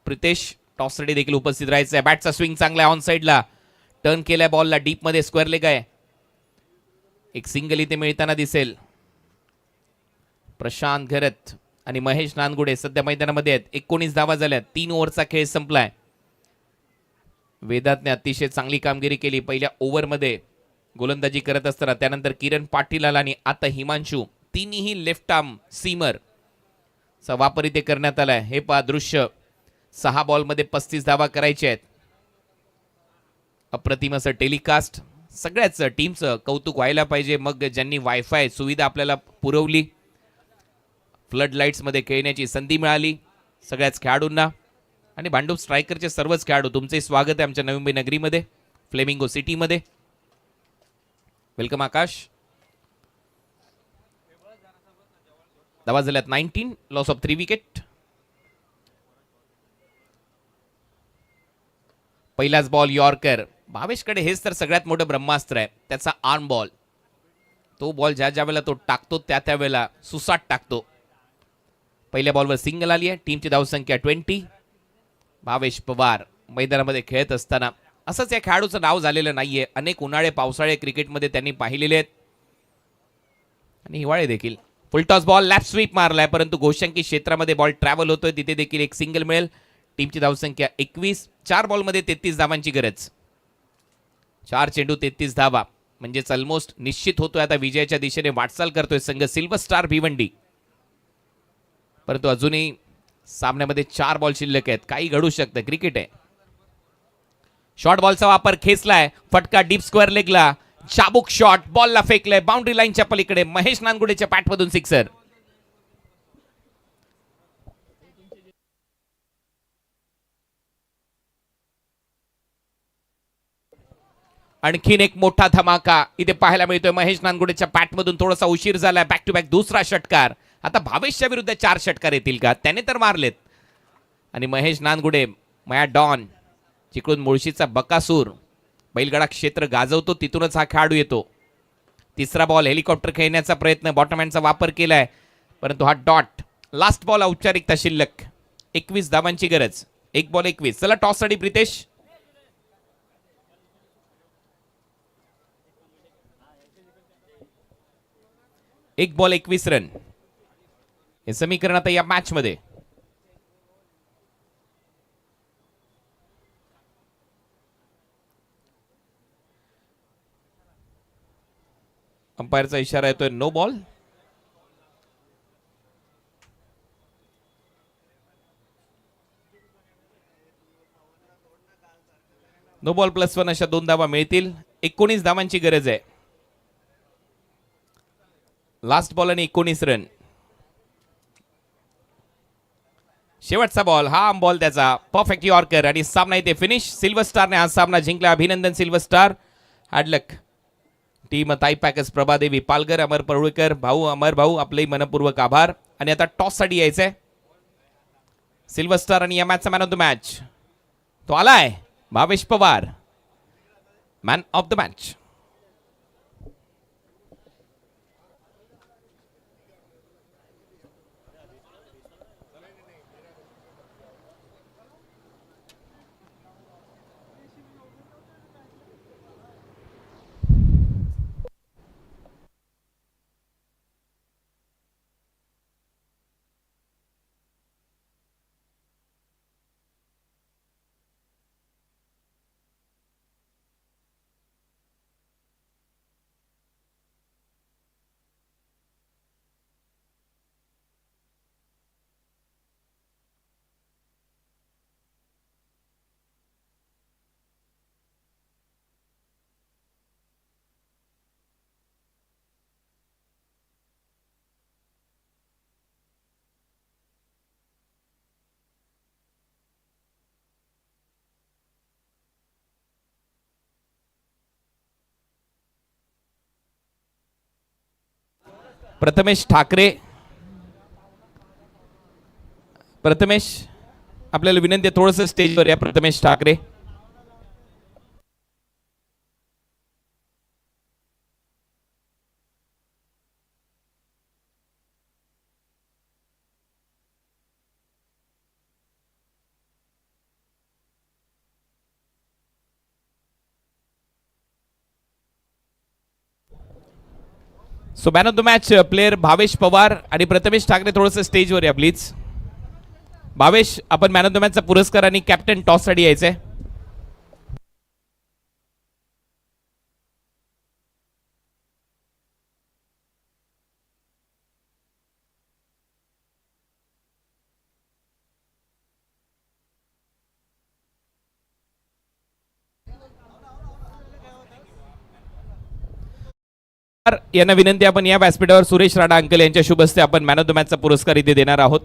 प्रितेश टॉस साठी देखील उपस्थित राहायचं आहे. बॅटचा स्विंग चांगला ऑन साइडला. टर्न केलाय बॉलला. डीप मध्ये स्क्वेअर लेग आहे. एक सिंगल इथे मिळताना दिसेल. प्रशांत घरत आणि महेश नानगुडे सध्या मैदानामध्ये आहेत. 19 धावा झाल्यात. 3 ओव्हरचा खेळ संपलाय. वेदांतने अतिशय चांगली कामगिरी केली पहिल्या ओव्हरमध्ये गोलंदाजी करत असताना. त्यानंतर किरण पाटील आला आणि आता हिमांशू. तिन्ही लेफ्ट आर्म सीमर चा वापर इथे करण्यात आलाय. हे पहा दृश्य. 6 बॉलमध्ये 35 धावा करायचे आहेत. अप्रतिम असं टेलिकास्ट. सगळ्याच टीमचं कौतुक व्हायला पाहिजे. मग ज्यांनी वायफाय सुविधा आपल्याला पुरवली, फ्लड लाईट्स मध्ये खेळण्याची संधी मिळाली सगळ्याच खेळाडूंना. आणि भांडूप स्ट्रायकरचे सर्वच खेळाडू तुमचे स्वागत आहे आमच्या नवी मुंबई नगरीमध्ये, फ्लेमिंगो सिटीमध्ये. वेलकम आकाश. धावा झाल्यात 19. Loss of 3 wicket. पहिलाच बॉल यॉर्कर. भावेशकडे हेच तर सगळ्यात मोठं ब्रह्मास्त्र आहे, त्याचा आर्म बॉल. तो बॉल ज्या वेळेला तो टाकतो त्या वेळेला सुसाट टाकतो. पहिल्या बॉलवर सिंगल आली आहे. टीमची धावसंख्या 20. भावेश पवार मैदानामध्ये खेळत असताना असंच या खेळाडूचं नाव झालेलं नाहीये. अनेक उन्हाळे पावसाळे क्रिकेटमध्ये त्यांनी पाहिलेले आहेत आणि हिवाळे देखील. Full toss ball. लॅप स्वीप मारलाय परंतु घोषांकी क्षेत्रामध्ये बॉल ट्रॅव्हल होतोय. तिथे देखील एक सिंगल मिळेल. टीमची धावसंख्या 21. 4 बॉलमध्ये 33 धावांची गरज. 4 चेंडू 33 धावा म्हणजेच ऑलमोस्ट निश्चित होतोय. आता विजयाच्या दिशेने वाटचाल करतोय संघ सिल्वर स्टार भिवंडी. परंतु अजूनही सामन्यामध्ये 4 बॉल शिल्लक आहेत. काही घडू शकतं. क्रिकेट आहे. शॉर्ट बॉलचा वापर खेचलाय. फटका डीप स्क्वेअर लेगला. चाबुक शॉट बॉलला फेकलाय बाउंड्री लाईनच्या पलीकडे. महेश नानगुडेच्या पॅटमधून सिक्सर. आणखीन एक मोठा धमाका इथे पाहायला मिळतोय. महेश नानगुडेच्या पॅटमधून थोडासा उशीर झालाय. बॅक टू बॅक दुसरा षटकार. आता भावेशच्या विरुद्ध 4 षटकार येतील का? त्याने तर मारलेत. आणि महेश नानगुडे मया डॉन जिकडून मुळशीचा बकासूर बैलगाडा क्षेत्र गाजवतो तिथूनच हा खेळाडू येतो. तिसरा बॉल. हेलिकॉप्टर खेळण्याचा प्रयत्न. बॉटमहँडचा वापर केलाय परंतु हा डॉट. लास्ट बॉल औपचारिकता शिल्लक. 21 धावांची गरज. 1 बॉल 21. चला टॉस साठी प्रितेश. एक बॉल 21 रन हे समीकरण आता या मॅच मध्ये. अंपायरचा इशारा येतोय नो बॉल. नो बॉल +1 अशा 2 धावा मिळतील. 19 धावांची गरज आहे. लास्ट बॉल आणि 19 रन. शेवटचा बॉल, हा बॉल त्याचा परफेक्ट यॉर्कर आणि सामना इथे फिनिश. सिल्वर स्टारने हा सामना जिंकला. अभिनंदन सिल्वर स्टार. हॅडलक टीम ताई पॅकर्स, प्रभादेवी पालकर, अमर परुळकर भाऊ, अमर भाऊ, आपले मनपूर्वक आभार. आणि आता टॉस साठी यायचंय सिल्वर स्टार आणि या मॅचचा मॅन ऑफ द मॅच तो आलाय Bhavesh Pawar, man of the match. Prathamesh Thackeray, Prathamesh आपल्याला विनंती आहे थोडंसं स्टेजवर या. Prathamesh Thackeray. So man of the match player Bhavesh Pawar आणि प्रथमेश ठाकरे थोडंसं स्टेजवर या प्लीज. भावेश, आपण मॅन ऑफ द मॅचचा पुरस्कार आणि कॅप्टन टॉस साठी यायचंय. यांना विनंती, आपण या व्यासपीठावर सुरेश राणा अंकल यांच्या शुभ हस्ते आपण मॅन ऑफ द मॅचचा पुरस्कार इथे देणार आहोत.